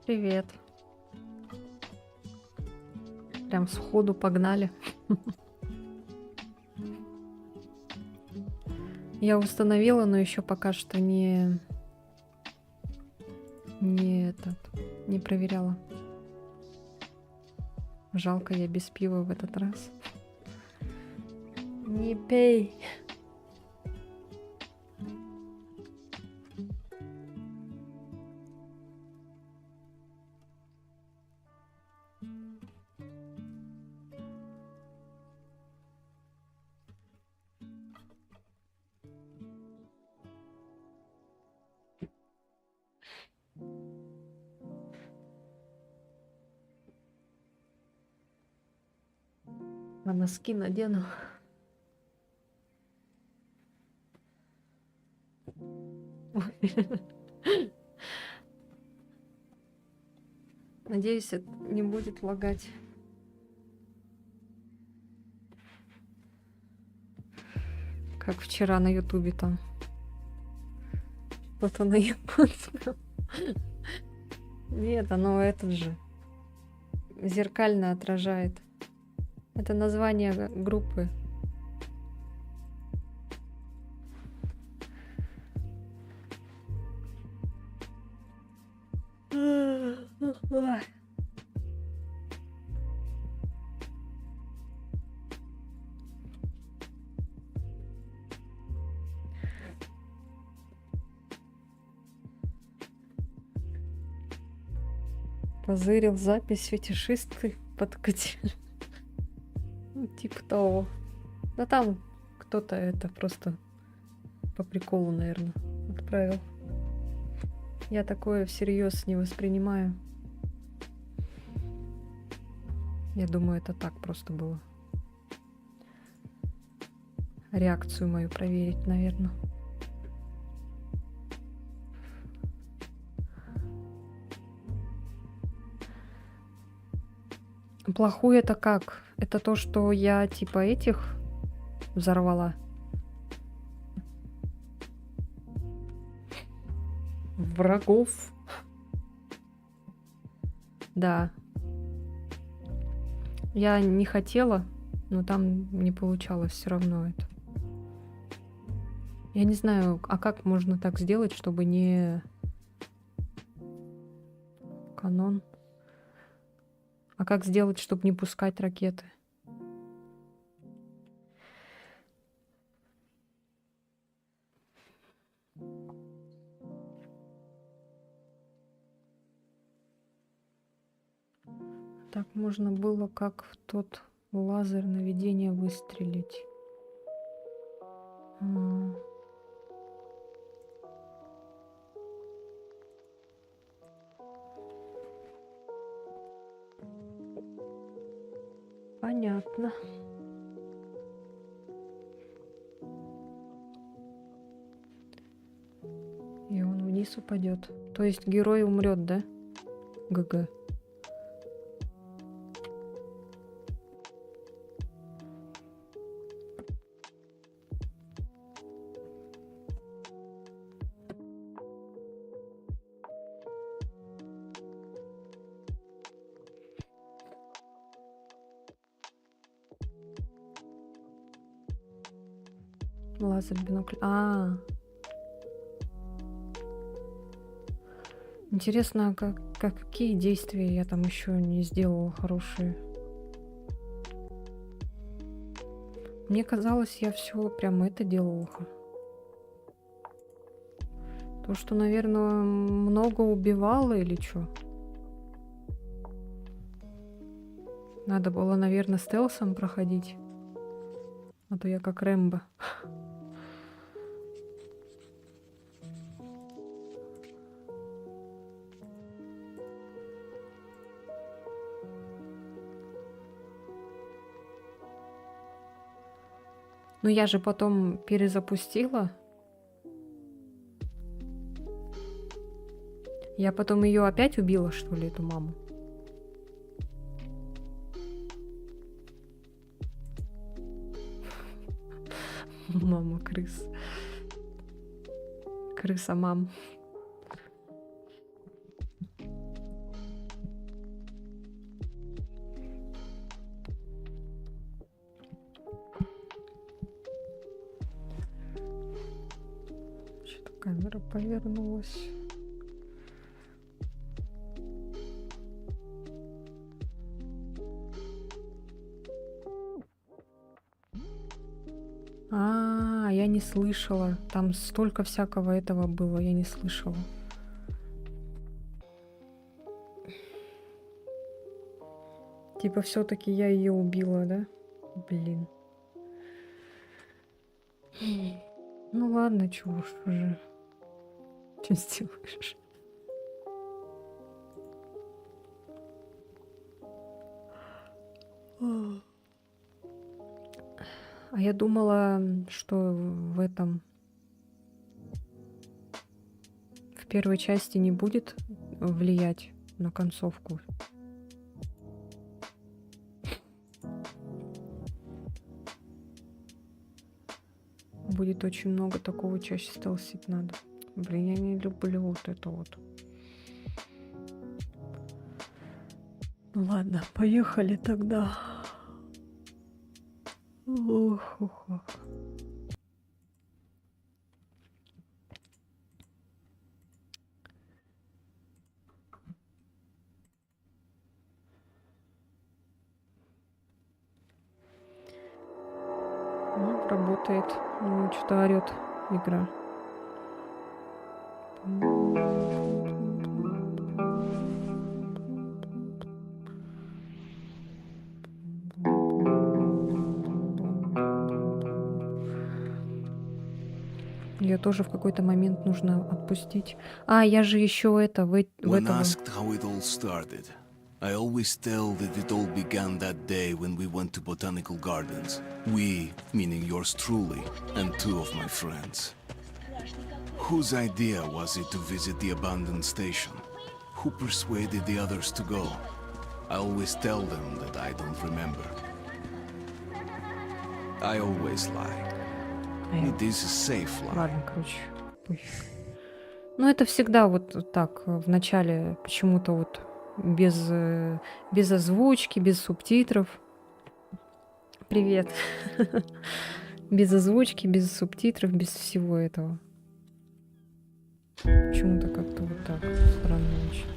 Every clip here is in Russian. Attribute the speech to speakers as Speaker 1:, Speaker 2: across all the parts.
Speaker 1: Привет. Прям сходу погнали. Я установила, но еще пока что не проверяла. Жалко, я без пива в этот раз. Не пей. А носки надену. Надеюсь, это не будет лагать. Как вчера на Ютубе там. Кто-то на японском. Нет, оно этот же. Зеркально отражает. Это название группы. Позырил запись, фетишисты подкатили. Ну, типа того. Да там кто-то это просто по приколу, наверное, отправил. Я такое всерьез не воспринимаю. Я думаю, это так просто было. Реакцию мою проверить, наверное. Плохое это как? Это то, что я типа этих взорвала? Врагов. Да. Я не хотела, но там не получалось все равно это. Я не знаю, а как можно так сделать, чтобы не канон? А как сделать, чтобы не пускать ракеты? Так можно было, как в тот лазер наведения выстрелить. Понятно. И он вниз упадет. То есть герой умрет, да? ГГ. Лазер, бинокль. Интересно, какие действия я там еще не сделала хорошие. Мне казалось, я все прям это делала. То, что, наверное, много убивала или что? Надо было, наверное, стелсом проходить. А то я как Рэмбо. Но я же потом перезапустила. Я потом ее опять убила, что ли, эту маму? Мама крыс. Крыса мам. камера повернулась. Я не слышала. Там столько всякого этого было, я не слышала. Типа все-таки я ее убила, да? Блин. Ну ладно, чего уж уже. Что сделаешь? А я думала, что в этом... В первой части не будет влиять на концовку. Будет очень много такого, чаще стелсить надо. Блин, я не люблю вот это вот. Ну ладно, поехали тогда. Ох, ох, ох. Ну, работает. Ну, что-то орет игра. Ее тоже в какой-то момент нужно отпустить. Я же еще это в
Speaker 2: When
Speaker 1: этого.
Speaker 2: asked how it all started, I always tell that it all began that day when we went to botanical gardens. We, meaning yours truly, and two of my friends. Whose idea was it to visit the abandoned station? Who persuaded the others to go? I always tell them that I don't remember. I always lie. It is a safe lie.
Speaker 1: Ладно, короче, пофиг. Ну, это всегда вот так, в начале почему-то вот без озвучки, без субтитров. Привет. Без озвучки, без субтитров, без всего этого. Почему-то как-то вот так странно очень.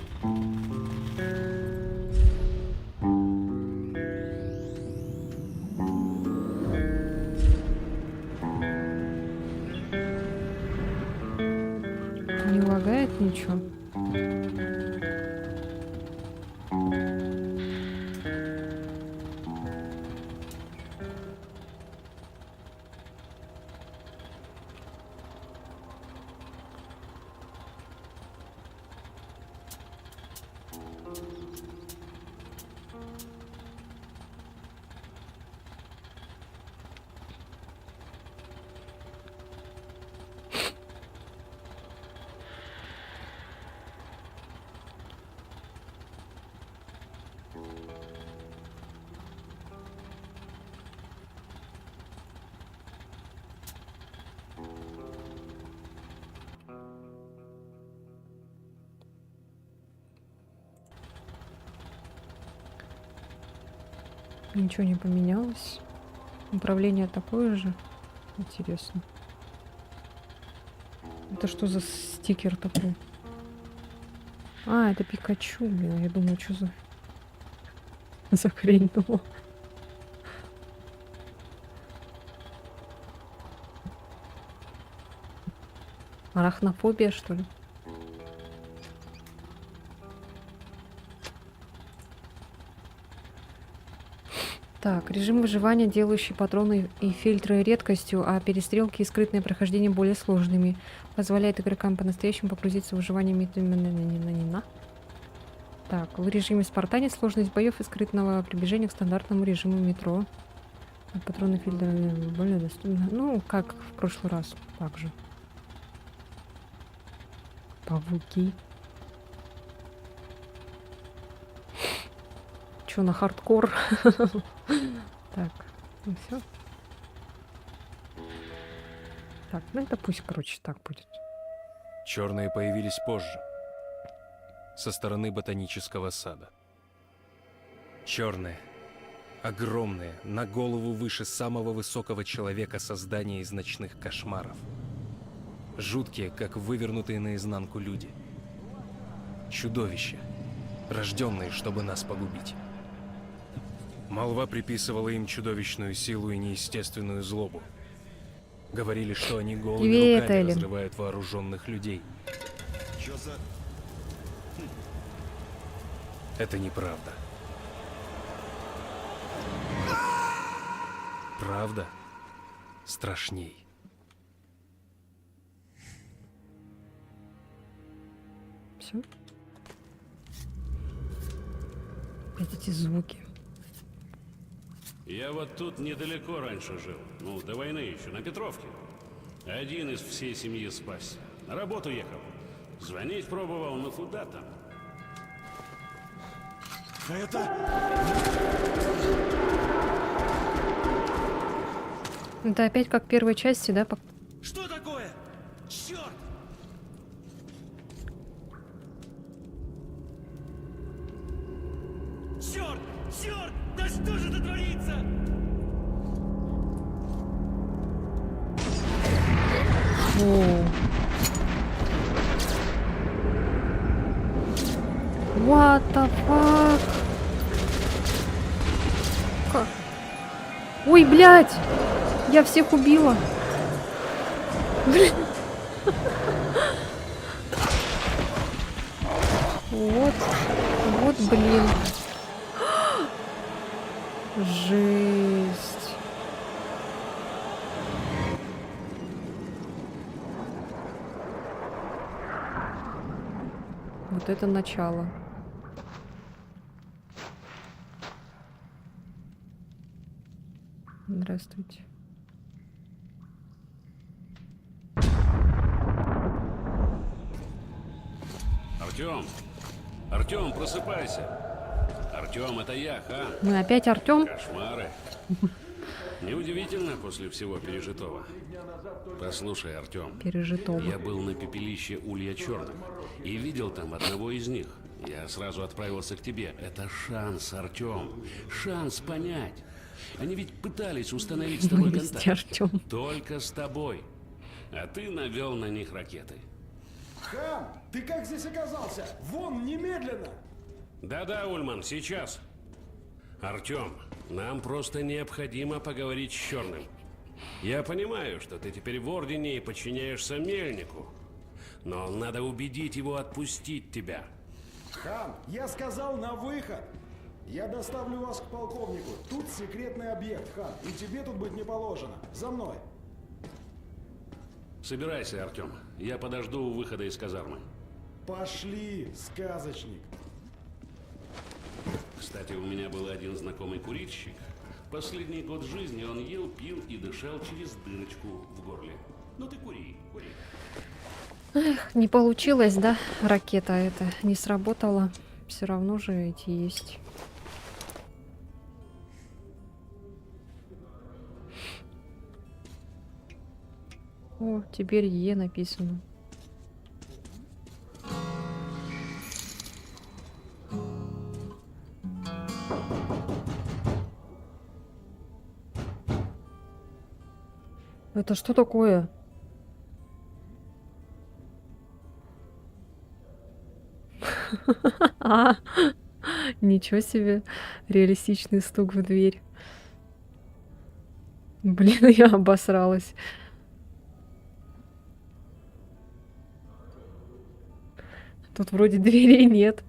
Speaker 1: Не лагает ничего. Ничего не поменялось. Управление такое же. Интересно. Это что за стикер такой? Это Пикачу, блин. Я думаю, что за хрень думал. Арахнофобия, что ли? Так, режим выживания, делающий патроны и фильтры редкостью, а перестрелки и скрытное прохождение более сложными. Позволяет игрокам по-настоящему погрузиться в выживание методами. Так, в режиме Спартане сложность боев и скрытного приближения к стандартному режиму метро. Патроны фильтры более доступны. Ну, как в прошлый раз, так же. Павуки. Чё, на хардкор? Так, ну все. Так, ну это пусть, короче, так будет.
Speaker 3: Черные появились позже, со стороны ботанического сада. Черные, огромные, на голову выше самого высокого человека создания из ночных кошмаров. Жуткие, как вывернутые наизнанку люди. Чудовища, рожденные, чтобы нас погубить. Молва приписывала им чудовищную силу и неестественную злобу. Говорили, что они голыми
Speaker 1: Привет,
Speaker 3: руками
Speaker 1: Эллен.
Speaker 3: разрывают вооруженных людей.
Speaker 2: Чё за...
Speaker 3: Это неправда. Правда страшней.
Speaker 1: Все. Опять эти звуки.
Speaker 4: Я вот тут недалеко раньше жил. Ну, до войны еще, на Петровке. Один из всей семьи спасся. На работу ехал. Звонить пробовал, но куда там?
Speaker 1: Это опять как в первой части, да?
Speaker 5: Что такое? Черт! Черт! Черт! Да что же это творится?
Speaker 1: О. What the fuck? Ой, блядь! Я всех убила. Вот. Вот, блин. Жесть. Вот это начало. Здравствуйте.
Speaker 4: Артем! Артем, просыпайся! Артем, это я, хан.
Speaker 1: Мы опять Артём?
Speaker 4: Кошмары. Неудивительно после всего пережитого. Послушай, Артем,
Speaker 1: Пережитого.
Speaker 4: я был на пепелище Улья Черных и видел там одного из них. Я сразу отправился к тебе. Это шанс, Артем. Шанс понять. Они ведь пытались установить с тобой
Speaker 1: Вывести
Speaker 4: контакт.
Speaker 1: Артём.
Speaker 4: Только с тобой. А ты навел на них ракеты.
Speaker 5: Хан, ты как здесь оказался? Вон, немедленно!
Speaker 4: Да-да, Ульман, сейчас. Артем, нам просто необходимо поговорить с Черным. Я понимаю, что ты теперь в Ордене и подчиняешься Мельнику. Но надо убедить его отпустить тебя.
Speaker 5: Хан, я сказал на выход! Я доставлю вас к полковнику. Тут секретный объект, Хан, и тебе тут быть не положено. За мной.
Speaker 4: Собирайся, Артем. Я подожду у выхода из казармы.
Speaker 5: Пошли, сказочник.
Speaker 4: Кстати, у меня был один знакомый курильщик. Последний год жизни он ел, пил и дышал через дырочку в горле. Ну ты кури, кури.
Speaker 1: Не получилось, да? Ракета эта не сработала. Все равно же эти есть. О, теперь Е написано. Это что такое? А, ничего себе. Реалистичный стук в дверь. Блин, я обосралась. Тут вроде дверей нет.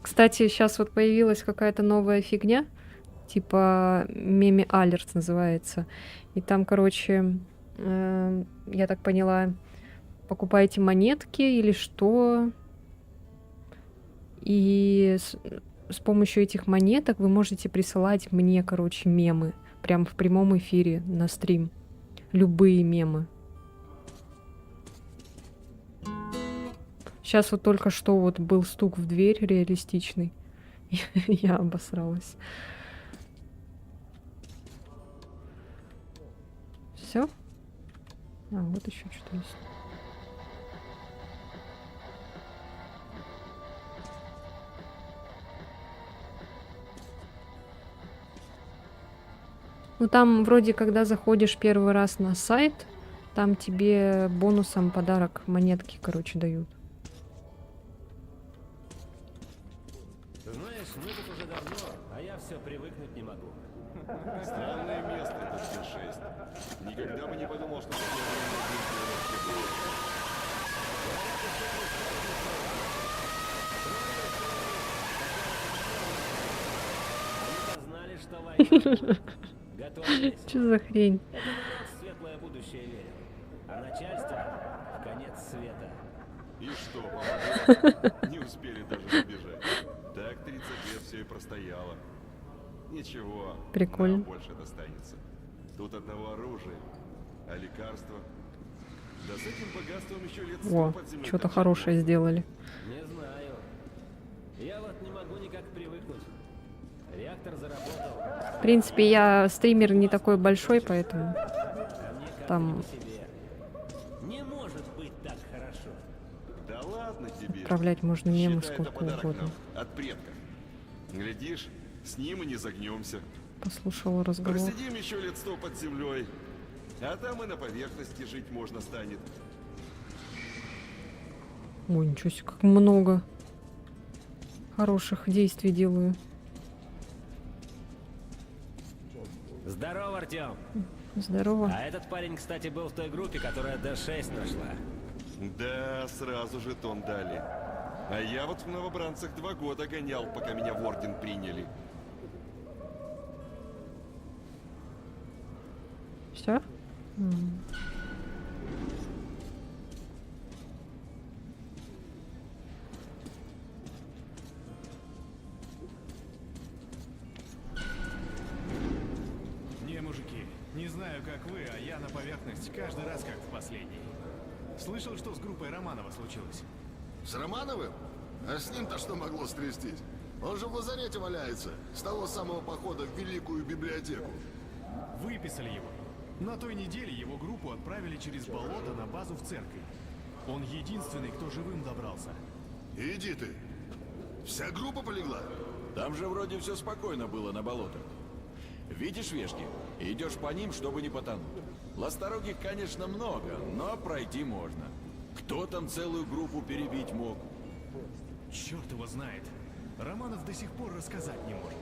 Speaker 1: Кстати, сейчас вот появилась какая-то новая фигня. Типа Меми Алерт называется. И там, короче, я так поняла, покупаете монетки или что. И с помощью этих монеток вы можете присылать мне, короче, мемы. Прям в прямом эфире на стрим. Любые мемы. Сейчас вот только что вот был стук в дверь реалистичный. Я обосралась. Все? А, вот еще что-то есть. Ну там вроде, когда заходишь первый раз на сайт, там тебе бонусом подарок монетки, короче, дают.
Speaker 6: Знаешь, мы тут уже давно, а я все привыкнуть не могу.
Speaker 7: Странное место этот Т-6. Никогда бы не подумал, что такое вообще было.
Speaker 6: Мы знали, что война. Готовились.
Speaker 1: Что за хрень?
Speaker 6: Это народ в светлое будущее верил. А начальство в конец света.
Speaker 7: И что, помогло? Не успели даже забежать. Так 30 лет все и простояло. Ничего,
Speaker 1: Прикольно.
Speaker 7: нам больше достанется. Тут одного оружия, а лекарства... Да с этим богатством еще лет 100
Speaker 1: О,
Speaker 7: под землей
Speaker 1: что-то
Speaker 7: торчать
Speaker 1: хорошее
Speaker 7: можно.
Speaker 1: сделали.
Speaker 6: Не знаю. Я вот не могу никак привыкнуть. Реактор заработал.
Speaker 1: В принципе, я стример не такой большой, поэтому
Speaker 6: А мне как
Speaker 1: там
Speaker 6: не по себе. Не может быть так хорошо.
Speaker 7: Да ладно тебе.
Speaker 1: отправлять можно мемы
Speaker 7: Считай, это
Speaker 1: сколько
Speaker 7: подарок
Speaker 1: угодно.
Speaker 7: нам от предков. Глядишь, с ним и не загнемся.
Speaker 1: Послушала разговор.
Speaker 7: Просидим еще лет 100 под землей. А там и на поверхности жить можно станет.
Speaker 1: Ой, ничего себе, как много хороших действий делаю.
Speaker 6: Здорово, Артем.
Speaker 1: Здорово.
Speaker 6: А этот парень, кстати, был в той группе, которая D6 нашла.
Speaker 7: Да, сразу же тон дали. А я вот в новобранцах 2 года гонял, пока меня в орден приняли.
Speaker 1: Все?
Speaker 8: Не, мужики, не знаю, как вы, а я на поверхность каждый раз как в последний. Слышал, что с группой Романова случилось?
Speaker 9: С Романовым? А с ним-то что могло стрястись? Он же в лазарете валяется, с того самого похода в Великую библиотеку.
Speaker 8: Выписали его. На той неделе его группу отправили через болото на базу в церковь. Он единственный, кто живым добрался.
Speaker 9: Иди ты. Вся группа полегла?
Speaker 10: Там же вроде все спокойно было на болотах. Видишь вешки? Идешь по ним, чтобы не потонуть. Ласторогих, конечно, много, но пройти можно. Кто там целую группу перебить мог?
Speaker 8: Черт его знает. Романов до сих пор рассказать не может.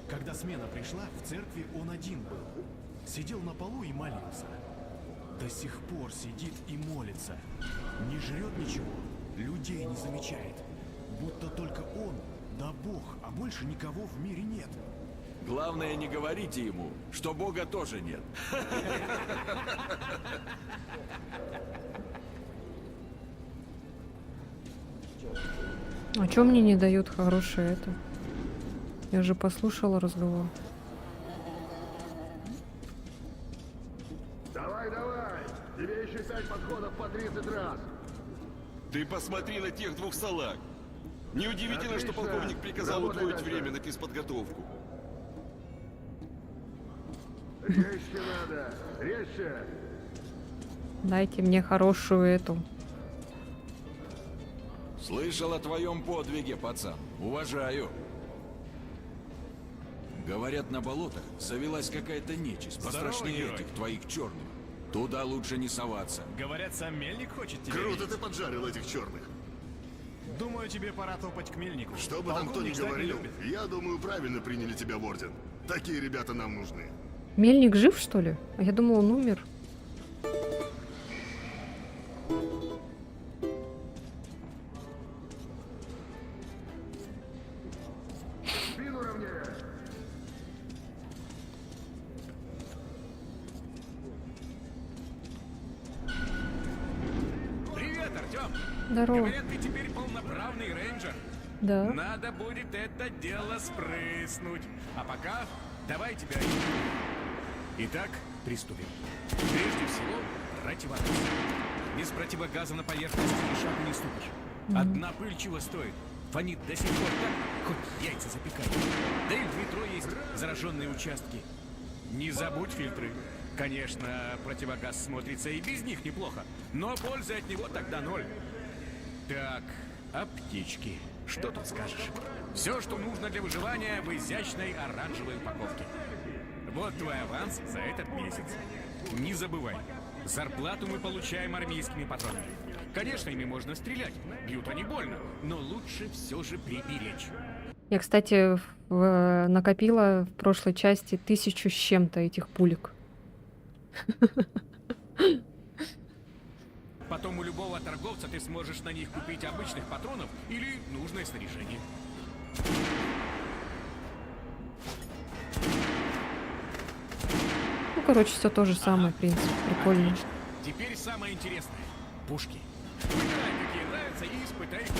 Speaker 8: Когда смена пришла, в церкви он один был. Сидел на полу и молился. До сих пор сидит и молится. Не жрет ничего, людей не замечает. Будто только он, да Бог, а больше никого в мире нет.
Speaker 10: Главное, не говорите ему, что Бога тоже нет.
Speaker 1: А чё мне не дают хорошее это? Я же послушала разговор.
Speaker 9: Давай, давай! Тебе еще 5 подходов по 30 раз.
Speaker 7: Ты посмотри на тех 2 салаг. Неудивительно, что
Speaker 9: Отлично.
Speaker 7: полковник приказал
Speaker 9: Работай
Speaker 7: удвоить
Speaker 9: дальше.
Speaker 7: время на физподготовку.
Speaker 9: Резче надо, резче!
Speaker 1: Дайте мне хорошую эту.
Speaker 10: Слышал о твоем подвиге, пацан. Уважаю. Говорят, на болотах завелась какая-то нечисть,
Speaker 8: Здорово,
Speaker 10: пострашнее
Speaker 8: герой.
Speaker 10: этих твоих черных. Туда лучше не соваться.
Speaker 8: Говорят, сам Мельник хочет тебя
Speaker 9: Круто
Speaker 8: видеть.
Speaker 9: ты поджарил этих черных.
Speaker 8: Думаю, тебе пора топать к Мельнику.
Speaker 9: Что бы там кто ни
Speaker 8: Полковник ждать не
Speaker 9: говорил,
Speaker 8: любит.
Speaker 9: я думаю, правильно приняли тебя в орден. Такие ребята нам нужны.
Speaker 1: Мельник жив, что ли? А я думала, он умер.
Speaker 9: Спину ровнее!
Speaker 11: Привет, Артем!
Speaker 1: Здорово.
Speaker 11: Говорят, ты теперь полноправный рейнджер.
Speaker 1: Да.
Speaker 11: Надо будет это дело спрыснуть. А пока давай тебя... Итак, приступим. Прежде всего, противогаз. Без противогаза на поверхности ни шагу не ступишь. Одна пыль чего стоит? Фонит до сих пор так, хоть яйца запекай. Да и в метро есть зараженные участки. Не забудь фильтры. Конечно, противогаз смотрится и без них неплохо, но пользы от него тогда ноль. Так, аптечки. Что тут скажешь? Все, что нужно для выживания в изящной оранжевой упаковке. Вот твой аванс за этот месяц. Не забывай, зарплату мы получаем армейскими патронами. Конечно, ими можно стрелять, бьют они больно, но лучше все же приберечь.
Speaker 1: Я, кстати, накопила в прошлой части 1000 с чем-то этих пулек.
Speaker 11: Потом у любого торговца ты сможешь на них купить обычных патронов или нужное снаряжение.
Speaker 1: Ну, короче, все то же самое, в принципе. Прикольно.
Speaker 11: Отлично. Теперь самое интересное. Пушки. Выбирай, какие нравятся, и испытай их.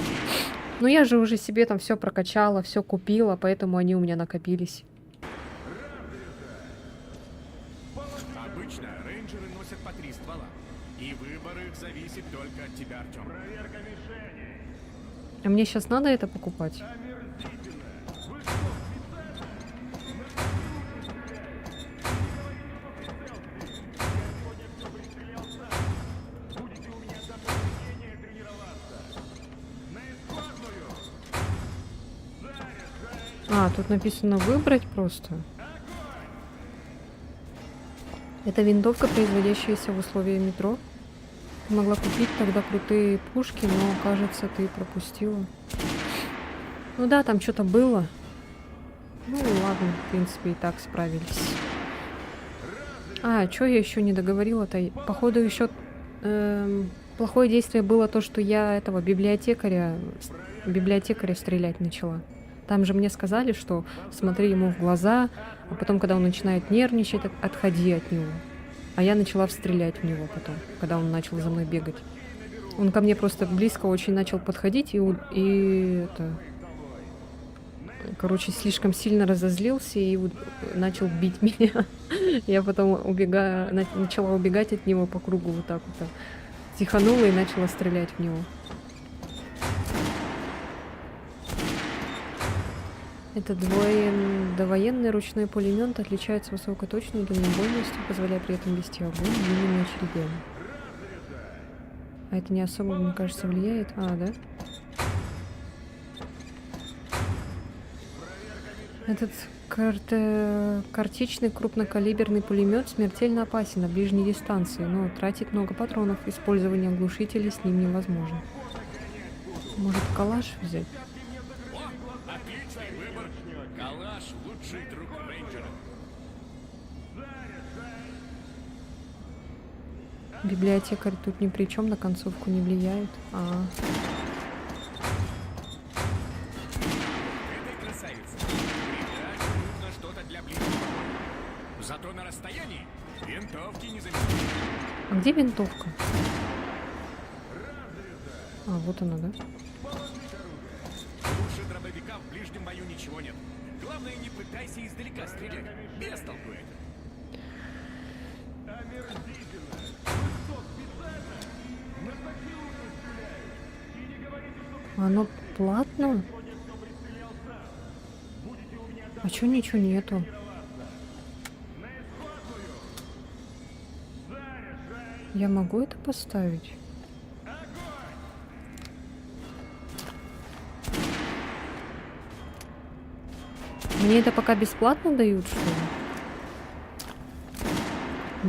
Speaker 1: Ну, я же уже себе там все прокачала, все купила, поэтому они у меня накопились.
Speaker 11: Обычно рейнджеры носят по 3 ствола. И выбор их зависит только от тебя, Артем.
Speaker 1: А мне сейчас надо это покупать? А, тут написано выбрать просто. Это винтовка, производящаяся в условиях метро. Ты могла купить тогда крутые пушки, но, кажется, ты пропустила. Ну да, там что-то было. Ну ладно, в принципе, и так справились. А, что я еще не договорила-то? Походу, еще плохое действие было то, что я этого библиотекаря стрелять начала. Там же мне сказали, что смотри ему в глаза, а потом, когда он начинает нервничать, отходи от него. А я начала стрелять в него потом, когда он начал за мной бегать. Он ко мне просто близко очень начал подходить и короче, слишком сильно разозлился и начал бить меня. Я потом начала убегать от него по кругу вот так вот. Тиханула и начала стрелять в него. Этот довоенный ручной пулемет отличается высокоточной дальнобойностью, позволяя при этом вести огонь длинными очередями. А это не особо, мне кажется, влияет. А, да? Этот картечный крупнокалиберный пулемет смертельно опасен на ближней дистанции, но тратит много патронов. Использование глушителей с ним невозможно. Может, калаш взять?
Speaker 11: Отличный выбор. Калаш — лучший друг рейнджера.
Speaker 1: Библиотекарь тут ни при чем, на концовку не влияет.
Speaker 11: Этой красавице придать нужно что-то для ближнего боя. Зато на расстоянии винтовки не заменяют.
Speaker 1: А где винтовка? А, вот она, да?
Speaker 11: Лучше дробовика в ближнем бою ничего нет. Главное, не пытайся издалека стрелять. Без толку это.
Speaker 1: Оно платно? А чё ничего нету? Я могу это поставить? Мне это пока бесплатно дают, что ли?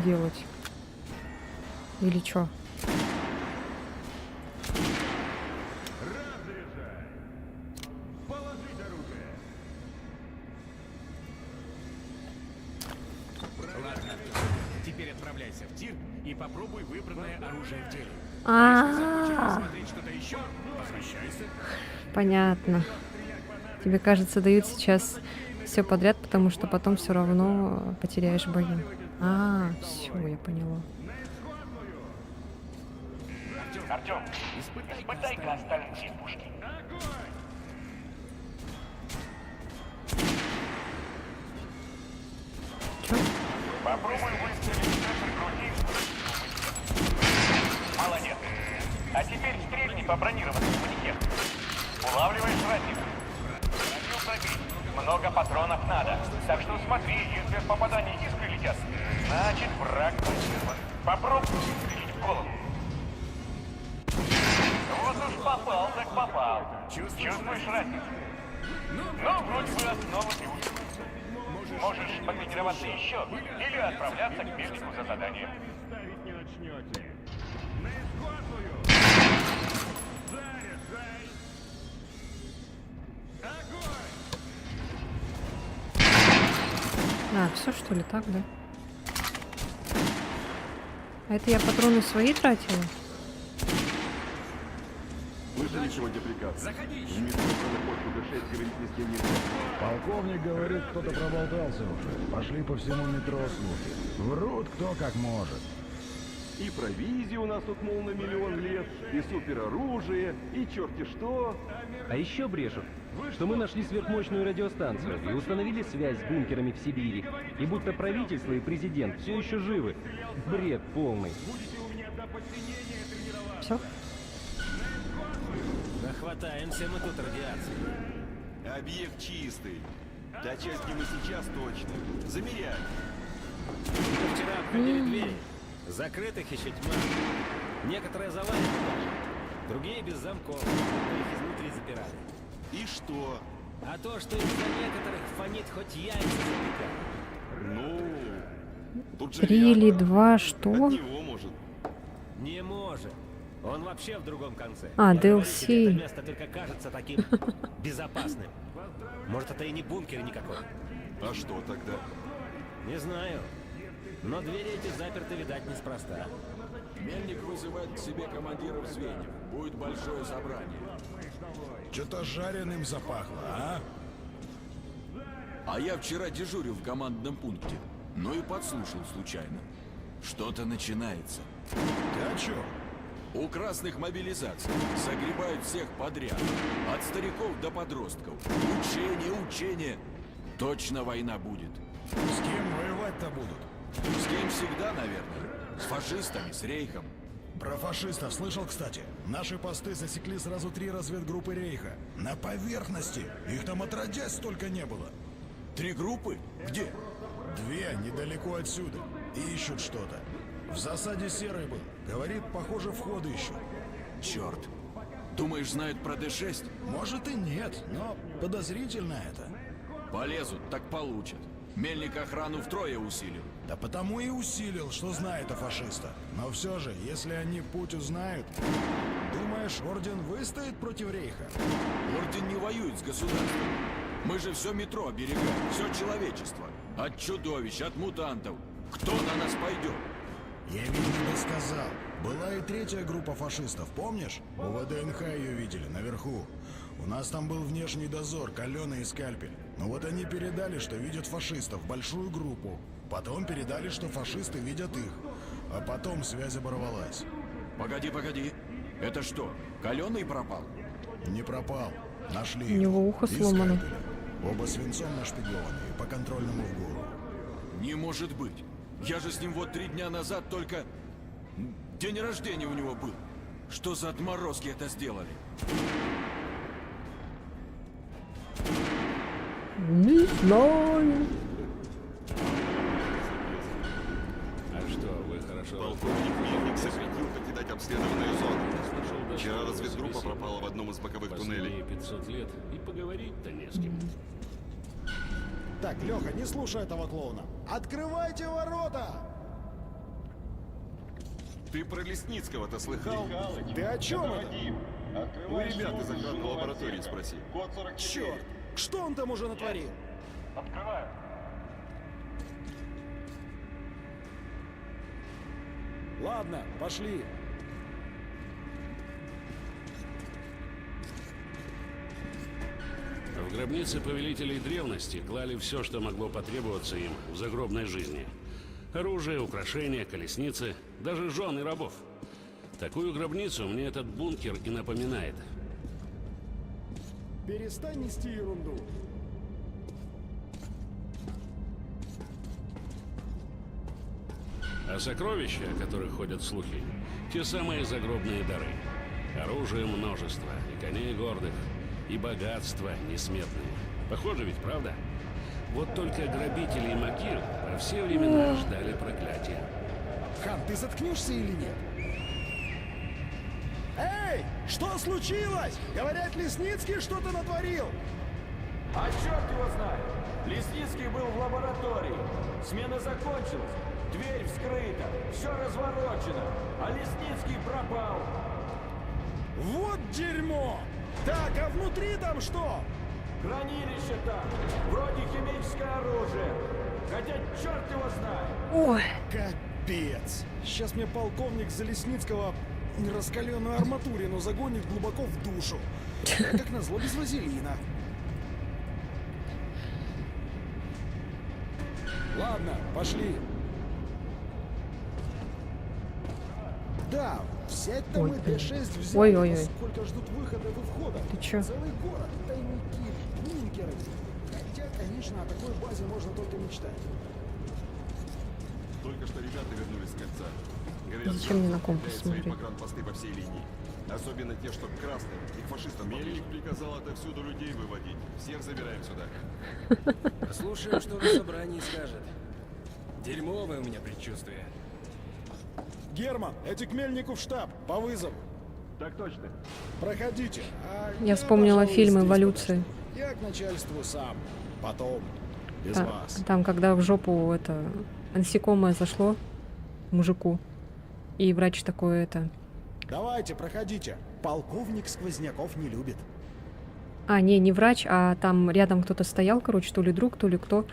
Speaker 1: Делать? Или чё?
Speaker 11: Ладно, теперь отправляйся в тир и попробуй выбранное оружие в деле.
Speaker 1: А-а-а.
Speaker 11: Если захочешь посмотреть что-то еще, возвращайся.
Speaker 1: Понятно. Тебе кажется, дают сейчас все подряд, потому что потом все равно потеряешь в бою. А, все, я поняла.
Speaker 12: Артем, испытай-ка остальные пушки.
Speaker 1: Чё?
Speaker 12: Попробуй выстрелить в центр груди. Молодец. А теперь стрельни по бронированным манекенам. Улавливаешь противника. Пробил пробить. Много патронов надо. Так что смотри, если от попаданий искры летят. Значит, враг консерван. Попробуй выстрелить в голову. Вот уж попал, так попал. Чувствуешь разницу? Ну, вроде бы основу ты уже. Можешь потренироваться еще или отправляться к мельнику за заданием.
Speaker 1: А, все что ли, так, да? А это я патроны свои тратила?
Speaker 7: Слышали сегодня приказ?
Speaker 11: Заходи!
Speaker 7: В метро про находку Д6 говорить ни с кем нельзя.
Speaker 5: Полковник говорит, кто-то проболтался уже. Пошли по всему метро слухи. Врут кто как может.
Speaker 7: И провизию у нас тут, мол, на миллион лет, и супероружие, и черти что.
Speaker 6: А еще брешут, что мы нашли сверхмощную радиостанцию и установили связь с бункерами в Сибири. И будто правительство и президент все еще живы. Бред полный.
Speaker 1: Все?
Speaker 6: Нахватаемся мы тут радиации.
Speaker 7: Объект чистый. Тачать к нему сейчас точно. Замеряй.
Speaker 6: Мы вчера обходили двери. Закрытых еще тьма. Некоторые завалены даже. Другие без замков. Их изнутри запирали.
Speaker 7: И что?
Speaker 6: А то, что из-за некоторых фонит хоть яйца запекали.
Speaker 7: Ну, тут же
Speaker 1: 3 или
Speaker 7: Виагра.
Speaker 1: 2, что?
Speaker 7: От него может.
Speaker 6: Не может. Он вообще в другом конце.
Speaker 1: А,
Speaker 6: Я говорю
Speaker 1: DLC.
Speaker 6: тебе, это место только кажется таким безопасным. Может, это и не бункер никакой.
Speaker 7: А что тогда?
Speaker 6: Не знаю. Но двери эти заперты, видать, неспроста.
Speaker 10: Мельник вызывает к себе командиров звеньев. Будет большое собрание.
Speaker 5: Что-то жареным запахло, а?
Speaker 10: А я вчера дежурил в командном пункте. Ну и подслушал случайно. Что-то начинается.
Speaker 5: Ты о чем?
Speaker 10: У красных мобилизация. Согребают всех подряд. От стариков до подростков. Учение. Точно война будет.
Speaker 5: С кем воевать-то будут?
Speaker 10: С кем всегда, наверное. С фашистами, с рейхом.
Speaker 5: Про фашистов слышал, кстати? Наши посты засекли сразу 3 разведгруппы рейха. На поверхности. Их там отродясь столько не было.
Speaker 10: 3 группы? Где?
Speaker 5: 2 недалеко отсюда. И ищут что-то. В засаде Серый был. Говорит, похоже, входы ищут.
Speaker 10: Черт. Думаешь, знают про Д6?
Speaker 5: Может и нет, но подозрительно это.
Speaker 10: Полезут, так получат. Мельник охрану втрое усилил.
Speaker 5: Да потому и усилил, что знает о фашистах. Но все же, если они путь узнают, думаешь, Орден выстоит против рейха?
Speaker 10: Орден не воюет с государством. Мы же все метро оберегаем, все человечество. От чудовищ, от мутантов. Кто на нас пойдет?
Speaker 5: Я ведь не досказал. Была и 3-я группа фашистов, помнишь? У ВДНХ ее видели, наверху. У нас там был внешний дозор, Каленый и Скальпель. Ну вот они передали, что видят фашистов, большую группу. Потом передали, что фашисты видят их. А потом связь оборвалась.
Speaker 10: Погоди. Это что, Каленый пропал?
Speaker 5: Не пропал. Нашли
Speaker 1: У него
Speaker 5: его.
Speaker 1: ухо
Speaker 5: И
Speaker 1: сломано.
Speaker 5: Скальпеля. Оба свинцом нашпигованы, по контрольному в голову.
Speaker 10: Не может быть. Я же с ним вот 3 дня назад только... День рождения у него был. Что за отморозки это сделали?
Speaker 1: Не знаю.
Speaker 4: А что, вы хорошо...
Speaker 7: Полковник Мельник запретил покидать обследованную зону. Вчера разведгруппа пропала в одном из боковых туннелей.
Speaker 4: Последние 500 лет, и поговорить-то не с кем.
Speaker 5: Так, Леха, не слушай этого клоуна. Открывайте ворота!
Speaker 7: Ты про Лесницкого-то слыхал?
Speaker 5: Ты о чем это?
Speaker 7: У ребят из охранной лаборатории спроси.
Speaker 5: Черт! Что он там уже натворил?
Speaker 12: Открываю.
Speaker 5: Ладно, пошли.
Speaker 4: В гробнице повелителей древности клали все, что могло потребоваться им в загробной жизни. Оружие, украшения, колесницы, даже жены рабов. Такую гробницу мне этот бункер и напоминает.
Speaker 5: Перестань нести ерунду.
Speaker 4: А сокровища, о которых ходят слухи, те самые загробные дары. Оружия множество, и коней гордых, и богатства несметные. Похоже ведь, правда? Вот только грабители и могил во все времена ждали проклятия.
Speaker 5: Хан, ты заткнешься или нет? Эй, что случилось? Говорят, Лесницкий что-то натворил.
Speaker 10: А черт его знает! Лесницкий был в лаборатории. Смена закончилась. Дверь вскрыта. Все разворочено. А Лесницкий пропал.
Speaker 8: Вот дерьмо! Так, а внутри там что?
Speaker 10: Хранилище там. Вроде химическое оружие. Хотя черт его знает.
Speaker 1: Ой,
Speaker 8: Капец. Сейчас мне полковник Залесницкого раскаленную арматурину загонит глубоко в душу. Я, как назло, без вазелина. Ладно, пошли. Да, взять там
Speaker 1: Ой,
Speaker 8: и
Speaker 1: блин.
Speaker 8: Д6 взяли.
Speaker 1: Ой-ой-ой.
Speaker 8: Сколько ждут выхода и входа.
Speaker 1: Ты чё?
Speaker 8: Целый город, тайники, бункеры. Хотя, конечно, о такой базе можно только мечтать.
Speaker 7: Только что ребята вернулись с кольца. Говорят,
Speaker 1: Зачем мне на
Speaker 7: красные
Speaker 1: компас
Speaker 7: цепляют свои
Speaker 1: смотреть?
Speaker 7: погранпосты по всей линии. Особенно те, что к красным. Их фашистам Мельник приказал отовсюду людей выводить. Всех забираем сюда.
Speaker 3: Послушаем, что на собрании скажет. Дерьмовое у меня предчувствие.
Speaker 8: Герман, эти к Мельнику в штаб, по вызову.
Speaker 6: Так точно.
Speaker 8: Проходите. А
Speaker 1: Я вспомнила
Speaker 8: пожалуй,
Speaker 1: фильм
Speaker 8: здесь
Speaker 1: «Эволюция».
Speaker 8: подожду. Я к начальству сам. Потом. Без вас.
Speaker 1: Там, когда в жопу это насекомое зашло мужику, и врач такой это...
Speaker 8: Давайте, проходите. Полковник сквозняков не любит.
Speaker 1: А, не врач, а там рядом кто-то стоял, короче, то ли друг, то ли кто.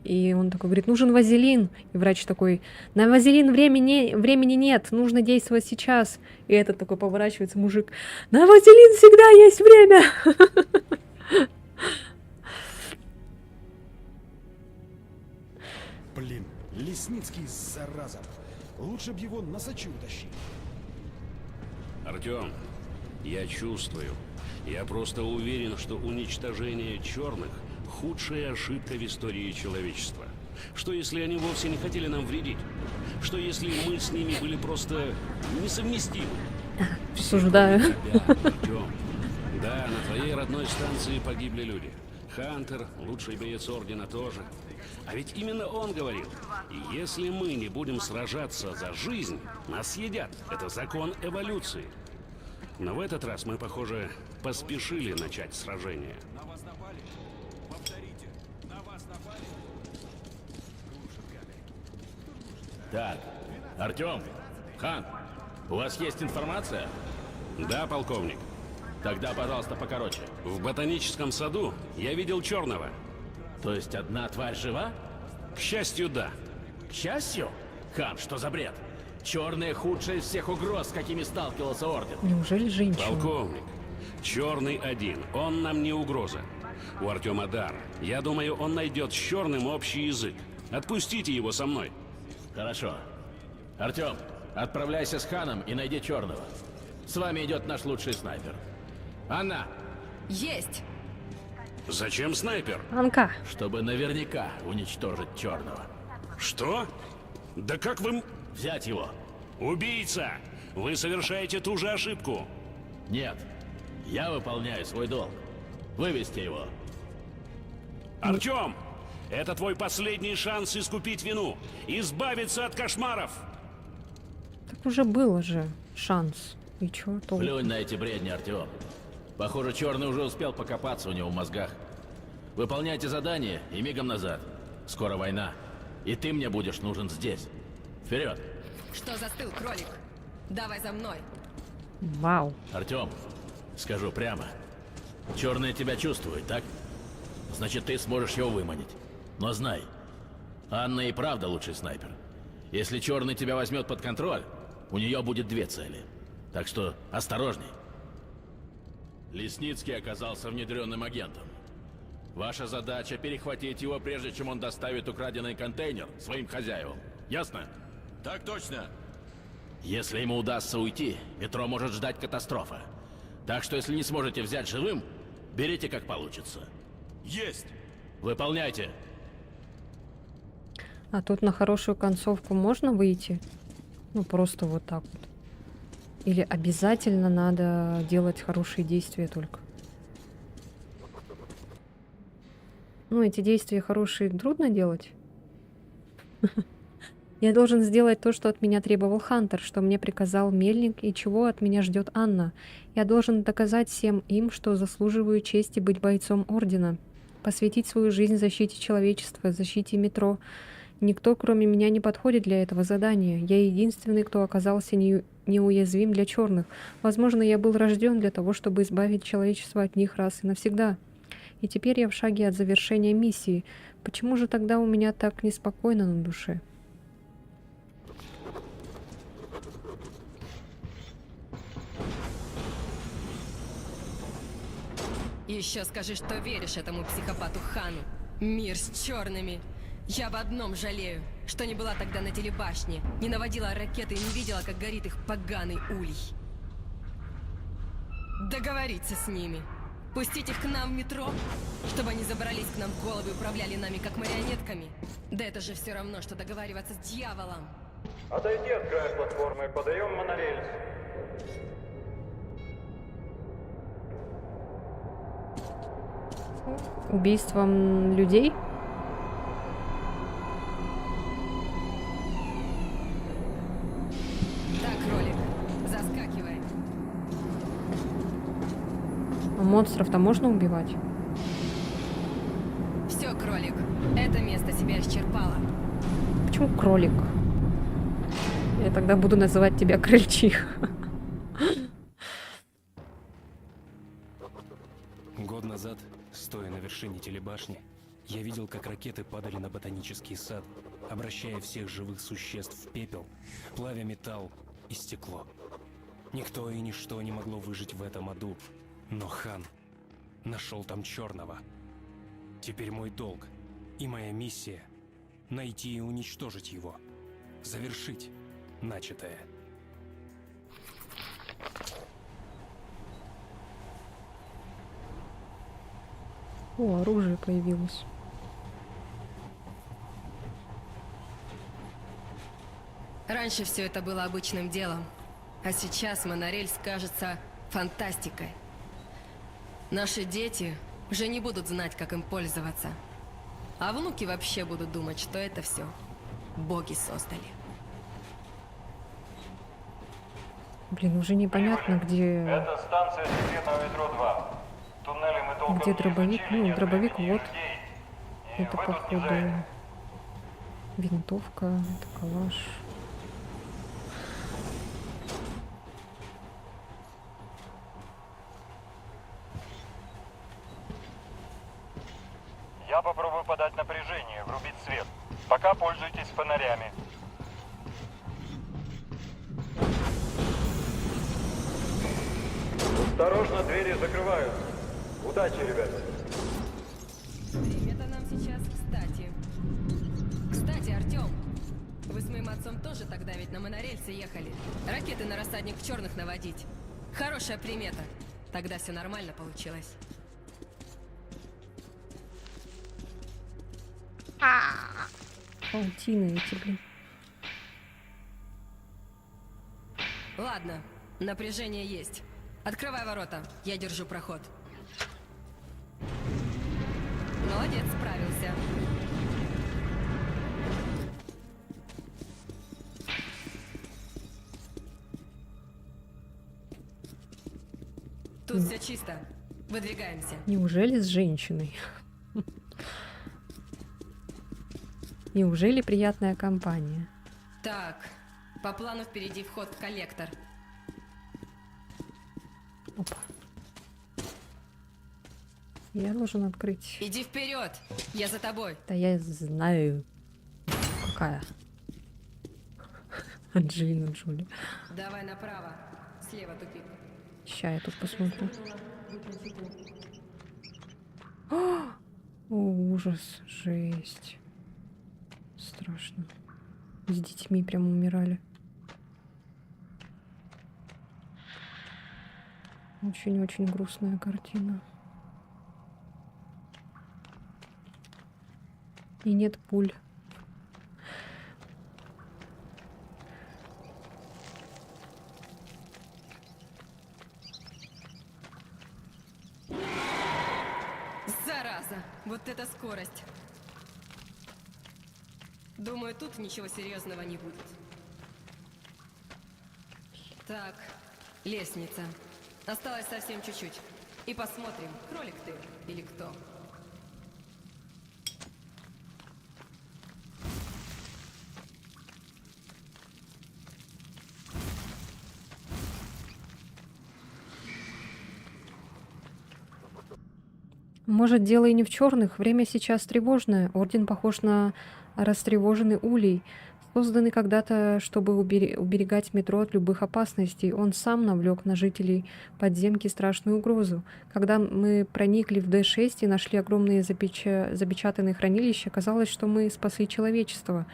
Speaker 1: И он такой говорит, нужен вазелин. И врач такой, на вазелин времени нет, нужно действовать сейчас. И этот такой поворачивается мужик, на вазелин всегда есть время.
Speaker 8: Блин, Лесницкий, зараза. Лучше б его на Сочи утащили.
Speaker 4: Артем, я чувствую. Я просто уверен, что уничтожение черных – худшая ошибка в истории человечества. Что если они вовсе не хотели нам вредить? Что если мы с ними были просто несовместимы?
Speaker 1: Осуждаю.
Speaker 4: Артем, да, на твоей родной станции погибли люди. Хантер, лучший боец Ордена, тоже. А ведь именно он говорил, если мы не будем сражаться за жизнь, нас съедят. Это закон эволюции. Но в этот раз мы, похоже, поспешили начать сражение.
Speaker 11: На вас напали? Повторите. На вас напали?
Speaker 13: Так, Артем, Хан, у вас есть информация?
Speaker 4: Да, полковник.
Speaker 13: Тогда, пожалуйста, покороче.
Speaker 4: В ботаническом саду я видел черного.
Speaker 13: То есть одна тварь жива?
Speaker 4: К счастью, да.
Speaker 13: К счастью? Хан, что за бред? Черные худшие из всех угроз, с какими сталкивался Орден.
Speaker 1: Неужели женщина?
Speaker 4: Полковник, черный один, он нам не угроза. У Артема дар. Я думаю, он найдет с черным общий язык. Отпустите его со мной.
Speaker 13: Хорошо. Артем, отправляйся с Ханом и найди черного. С вами идет наш лучший снайпер. Анна!
Speaker 14: Есть!
Speaker 4: Зачем снайпер?
Speaker 1: Анка.
Speaker 13: Чтобы наверняка уничтожить черного.
Speaker 4: Что? Да как вы...
Speaker 13: Взять его.
Speaker 4: Убийца! Вы совершаете ту же ошибку.
Speaker 13: Нет. Я выполняю свой долг. Вывести его.
Speaker 4: Артем! Это твой последний шанс искупить вину. Избавиться от кошмаров.
Speaker 1: Так уже было же шанс. И чё? Толку?
Speaker 13: Плюнь на эти бредни, Артем. Похоже, черный уже успел покопаться у него в мозгах. Выполняйте задание и мигом назад. Скоро война. И ты мне будешь нужен здесь. Вперед!
Speaker 14: Что застыл, кролик? Давай за мной.
Speaker 1: Вау.
Speaker 13: Артем, скажу прямо. Черные тебя чувствуют, так? Значит, ты сможешь его выманить. Но знай, Анна и правда лучший снайпер. Если черный тебя возьмет под контроль, у нее будет две цели. Так что осторожней. Лесницкий оказался внедренным агентом. Ваша задача — перехватить его, прежде чем он доставит украденный контейнер своим хозяевам. Ясно?
Speaker 10: Так точно.
Speaker 13: Если ему удастся уйти, метро может ждать катастрофа. Так что если не сможете взять живым, берите как получится.
Speaker 10: Есть!
Speaker 13: Выполняйте!
Speaker 1: А тут на хорошую концовку можно выйти? Ну, просто вот так вот. Или обязательно надо делать хорошие действия только? Ну, эти действия хорошие трудно делать. Я должен сделать то, что от меня требовал Хантер, что мне приказал Мельник и чего от меня ждет Анна. Я должен доказать всем им, что заслуживаю чести быть бойцом Ордена. Посвятить свою жизнь защите человечества, защите метро. Никто, кроме меня, не подходит для этого задания. Я единственный, кто оказался неуязвим для черных. Возможно, я был рожден для того, чтобы избавить человечество от них раз и навсегда. И теперь я в шаге от завершения миссии. Почему же тогда у меня так неспокойно на душе?
Speaker 14: Еще скажи, что веришь этому психопату Хану. Мир с черными. Я в одном жалею, что не была тогда на телебашне, не наводила ракеты и не видела, как горит их поганый улей. Договориться с ними. Пустить их к нам в метро, чтобы они забрались к нам в головы и управляли нами как марионетками. Да это же все равно, что договариваться с дьяволом.
Speaker 12: Отойди от края платформы, подаем монорельс.
Speaker 1: Убийством людей?
Speaker 14: Так, кролик, заскакивай.
Speaker 1: А монстров-то можно убивать?
Speaker 14: Все, кролик, это место себя исчерпало.
Speaker 1: Почему кролик? Я тогда буду называть тебя крольчиха.
Speaker 3: Год назад, стоя на вершине телебашни, я видел, как ракеты падали на ботанический сад, обращая всех живых существ в пепел, плавя металл и стекло. Никто и ничто не могло выжить в этом аду, но Хан нашел там черного. Теперь мой долг и моя миссия — найти и уничтожить его, завершить начатое.
Speaker 1: О, оружие появилось.
Speaker 14: Раньше все это было обычным делом, а сейчас монорельс кажется фантастикой. Наши дети уже не будут знать, как им пользоваться. А внуки вообще будут думать, что это все боги создали.
Speaker 1: Блин, уже непонятно, где...
Speaker 12: Это станция секретного метро 2. Туннели мы толком
Speaker 1: Где
Speaker 12: не
Speaker 1: дробовик?
Speaker 12: изучили,
Speaker 1: Ну,
Speaker 12: не
Speaker 1: дробовик
Speaker 12: отвлекли
Speaker 1: вот.
Speaker 12: людей. И
Speaker 1: Это,
Speaker 12: вы тут не
Speaker 1: походу,
Speaker 12: зря.
Speaker 1: винтовка, это калаш.
Speaker 12: Я попробую подать напряжение, врубить свет. Пока пользуйтесь фонарями. Осторожно, двери закрываются. Удачи, ребята.
Speaker 14: Это нам сейчас кстати. Кстати, Артем, вы с моим отцом тоже тогда ведь на монорельсе ехали. Ракеты на рассадник черных наводить. Хорошая примета. Тогда все нормально получилось.
Speaker 1: Паутины эти, блин.
Speaker 14: Ладно, напряжение есть. Открывай ворота, я держу проход. Молодец, справился. Тут все чисто. Выдвигаемся.
Speaker 1: Неужели с женщиной? Неужели приятная компания?
Speaker 14: Так, по плану впереди вход в коллектор.
Speaker 1: Опа. Я должен открыть.
Speaker 14: Иди вперед, я за тобой.
Speaker 1: Да я знаю. Какая? Анджелина Джоли.
Speaker 14: Давай направо, слева тупик.
Speaker 1: Ща я тут посмотрю. О, ужас, жесть. Страшно. С детьми прям умирали. Очень-очень грустная картина. И нет пуль.
Speaker 14: Зараза, вот это скорость. Думаю, тут ничего серьезного не будет. Так, лестница. Осталось совсем чуть-чуть. И посмотрим, кролик ты или кто.
Speaker 1: Может, дело и не в черных. Время сейчас тревожное. Орден похож на растревоженный улей, созданный когда-то, чтобы уберегать метро от любых опасностей. Он сам навлек на жителей подземки страшную угрозу. Когда мы проникли в Д-6 и нашли огромные запечатанные хранилища, казалось, что мы спасли человечество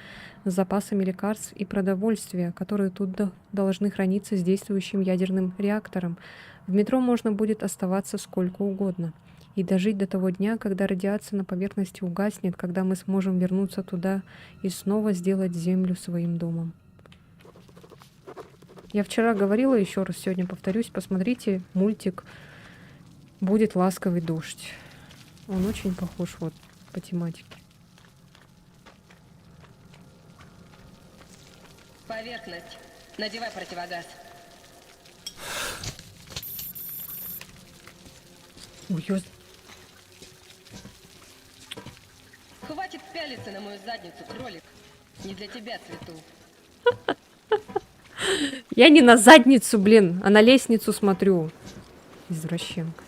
Speaker 1: с запасами лекарств и продовольствия, которые тут должны храниться с действующим ядерным реактором. В метро можно будет оставаться сколько угодно. И дожить до того дня, когда радиация на поверхности угаснет, когда мы сможем вернуться туда и снова сделать Землю своим домом. Я вчера говорила, еще раз сегодня повторюсь, посмотрите мультик «Будет ласковый дождь». Он очень похож вот по тематике.
Speaker 14: Поверхность. Надевай противогаз.
Speaker 1: Ой,
Speaker 14: Хватит пялиться на мою задницу, кролик. Не для тебя цвету.
Speaker 1: я не на задницу, блин, а на лестницу смотрю. Извращенка.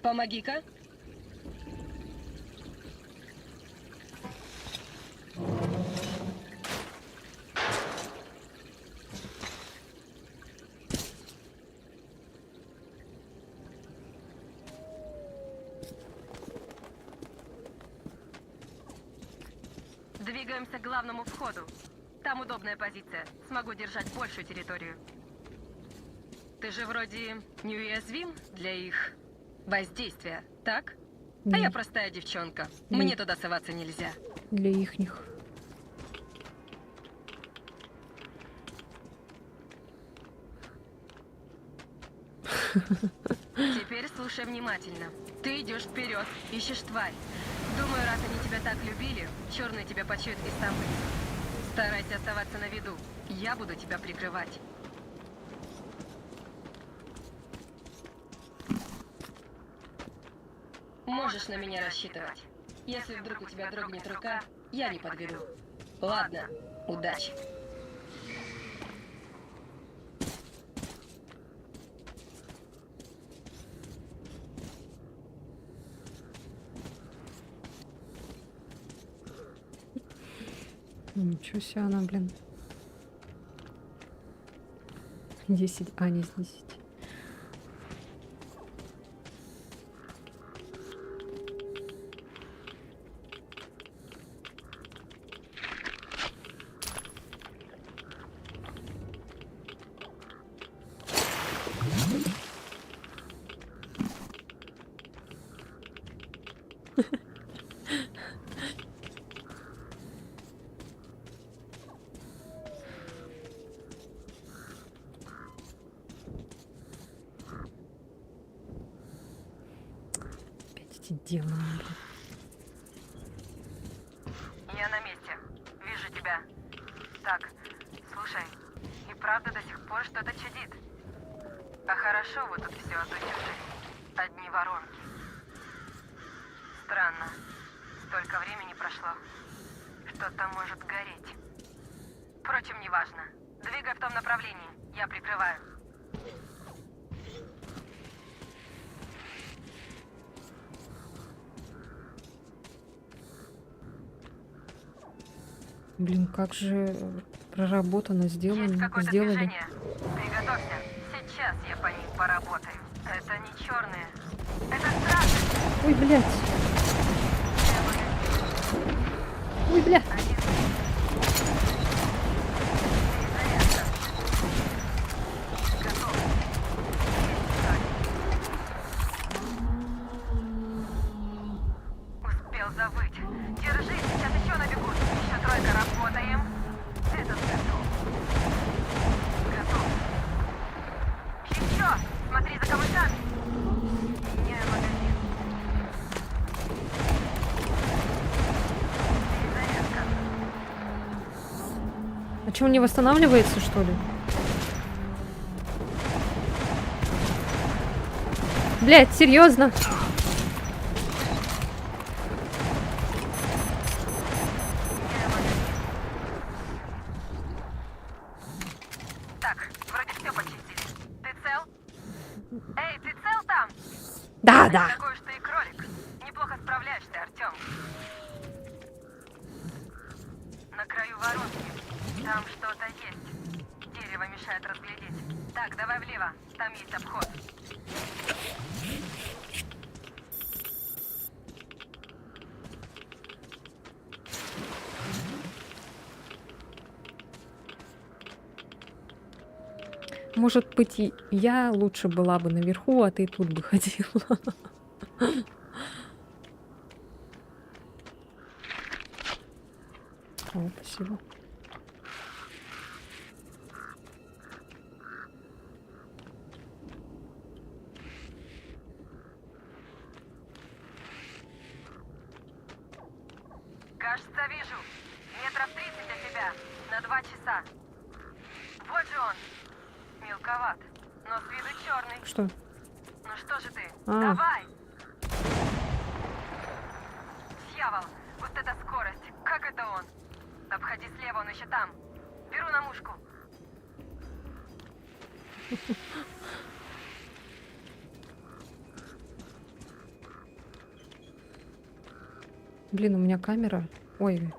Speaker 14: Помоги-ка. Двигаемся к главному входу. Там удобная позиция. Смогу держать большую территорию. Ты же вроде неуязвим для их воздействия, так? А я простая девчонка. Мне туда соваться нельзя.
Speaker 1: Для ихних.
Speaker 14: Теперь слушай внимательно. Ты идешь вперед, ищешь тварь. Думаю, раз они тебя так любили, черные тебя почуют и сам выйдут. Старайся оставаться на виду. Я буду тебя прикрывать. Можешь на меня рассчитывать. Если вдруг у тебя дрогнет рука, я не подведу. Ладно, удачи.
Speaker 1: Ничего себе она, блин. 10, а не с 10. Демон.
Speaker 14: Я на месте. Вижу тебя. Так, слушай, и правда до сих пор что-то чудит. А хорошо вы тут все отучили. Одни воронки. Странно. Столько времени прошло. Что-то может гореть. Впрочем, неважно. Двигай в том направлении. Я прикрываю.
Speaker 1: Блин, как же проработано, сделано, сделали.
Speaker 14: Движение. Приготовься. Сейчас я по ним поработаю. Это не черные. Это страшно.
Speaker 1: Ой, блядь. Ой, блядь.
Speaker 14: Успел забыть. Держись, сейчас еще набегут. Еще тройка, работаем. Этот готов. Готов. Еще! Смотри за камышами. Меняю магазин. Перезарядка.
Speaker 1: А что, он не восстанавливается, что ли? Блядь, серьезно?
Speaker 14: Так, вроде все почистили. Ты цел? Эй, ты цел там?
Speaker 1: Да, да.
Speaker 14: Такой уж ты и кролик. Неплохо справляешься, Артем. На краю воронки. Там что-то есть. Дерево мешает разглядеть. Так, давай влево. Там есть обход.
Speaker 1: Может быть, я лучше была бы наверху, а ты тут бы ходила. О, спасибо.
Speaker 14: Кажется, вижу. Метров 30 от тебя. На 2 часа. Вот же он. Мелковат, но с виду черный.
Speaker 1: Что?
Speaker 14: Ну что же ты?
Speaker 1: А.
Speaker 14: Давай! Дьявол, вот эта скорость. Как это он? Обходи слева, он еще там. Беру на мушку.
Speaker 1: Блин, у меня камера. Ой.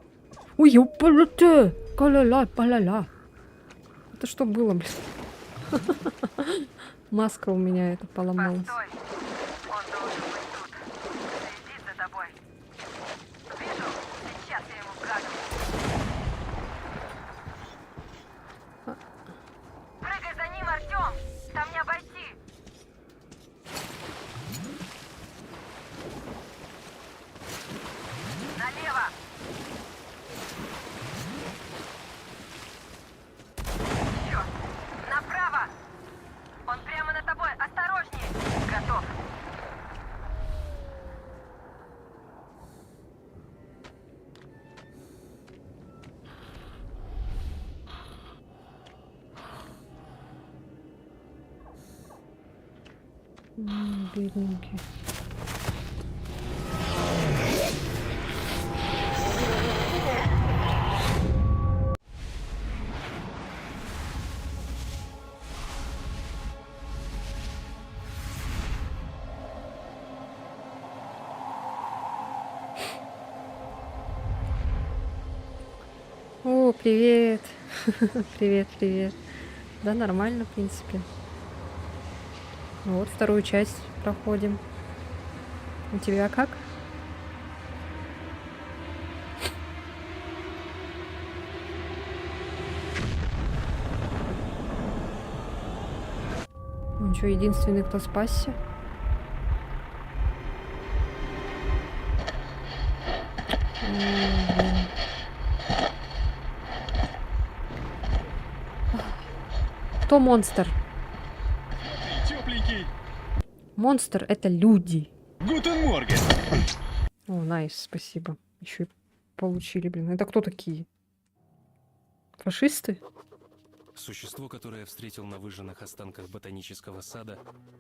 Speaker 1: Ой, ёпалате! Каля-ля, паля-ля. Это что было, блин? Маска у меня это поломалась.
Speaker 14: Постой. Он должен быть тут. Следит за тобой. Вижу. Сейчас я ему вгаду. Прыгай за ним, Артем. Там не обойти. Налево. Черт. Направо. Он прямо над тобой. Осторожнее. Готов.
Speaker 1: Бедненький. О, привет. Привет, привет. Да, нормально, в принципе. Вот, вторую часть проходим. У тебя как? Он что, единственный, кто спасся? Блин. Кто монстр?
Speaker 11: Тепленький.
Speaker 1: Монстр — это люди.
Speaker 11: Гутен Морген.
Speaker 1: О, найс, спасибо. Еще и получили, блин. Это кто такие? Фашисты?
Speaker 3: Существо, которое я встретил на выжженных останках ботанического сада,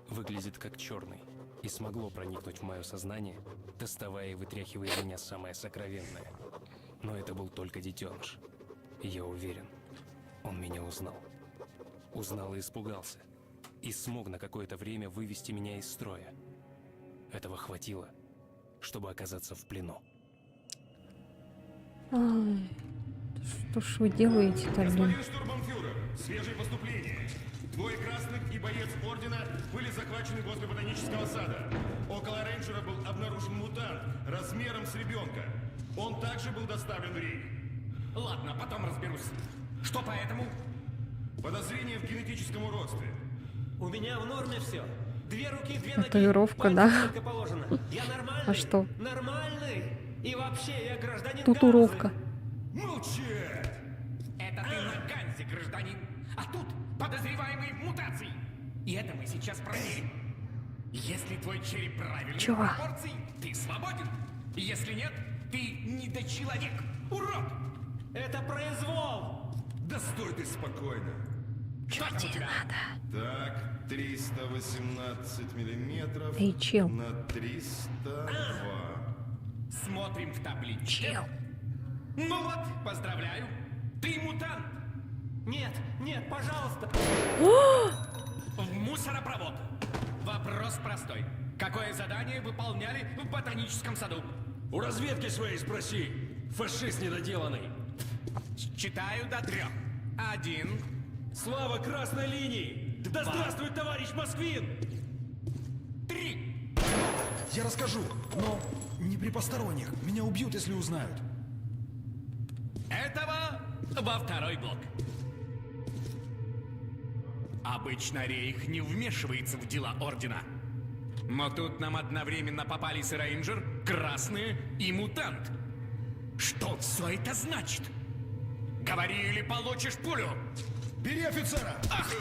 Speaker 3: выглядит как черный и смогло проникнуть в мое сознание, доставая и вытряхивая из меня самое сокровенное. Но это был только детеныш. И я уверен, он меня узнал. Узнал и испугался. И смог на какое-то время вывести меня из строя. Этого хватило, чтобы оказаться в плену.
Speaker 1: Ай, что ж вы делаете-то, блин?
Speaker 11: Господин штурмбанфюрер, свежее поступление. Двое красных и боец ордена были захвачены возле ботанического сада. Около рейнджера был обнаружен мутант размером с ребенка. Он также был доставлен в рейд.
Speaker 12: Ладно, потом разберусь. Что по этому?
Speaker 11: Подозрение в генетическом уродстве.
Speaker 6: У меня в норме все. 2 руки, 2 ноги.
Speaker 1: Татуировка, да?
Speaker 6: Сколько положено. Я нормальный.
Speaker 1: А что?
Speaker 6: Нормальный. И вообще, я гражданин
Speaker 1: Татуировка.
Speaker 11: Молчать!
Speaker 12: Это ты на Ганзе, гражданин. А тут подозреваемый в мутации. И это мы сейчас проверим. Если твой череп правильной
Speaker 1: Чего?
Speaker 12: пропорций, ты свободен. Если нет, ты недочеловек. Урод!
Speaker 6: Это произвол.
Speaker 11: Да стой ты спокойно.
Speaker 1: Чё тебе надо?
Speaker 11: Так, 318 миллиметров
Speaker 1: Эй, чел.
Speaker 11: на 302.
Speaker 12: Смотрим в табличке.
Speaker 1: Чел.
Speaker 12: Ну вот, поздравляю. Ты мутант.
Speaker 11: Нет, нет, пожалуйста! В мусоропровод. Вопрос простой. Какое задание выполняли в ботаническом саду?
Speaker 3: У разведки своей спроси, фашист недоделанный.
Speaker 11: Читаю до 3. 1.
Speaker 3: Слава красной линии! Да здравствует товарищ Москвин!
Speaker 11: 3.
Speaker 5: Я расскажу, но не при посторонних. Меня убьют, если узнают.
Speaker 11: Этого во второй блок. Обычно Рейх не вмешивается в дела Ордена. Но тут нам одновременно попались Рейнджер, Красные и Мутант. Что все это значит? Говори или получишь пулю!
Speaker 5: Бери офицера!
Speaker 11: Ах ты!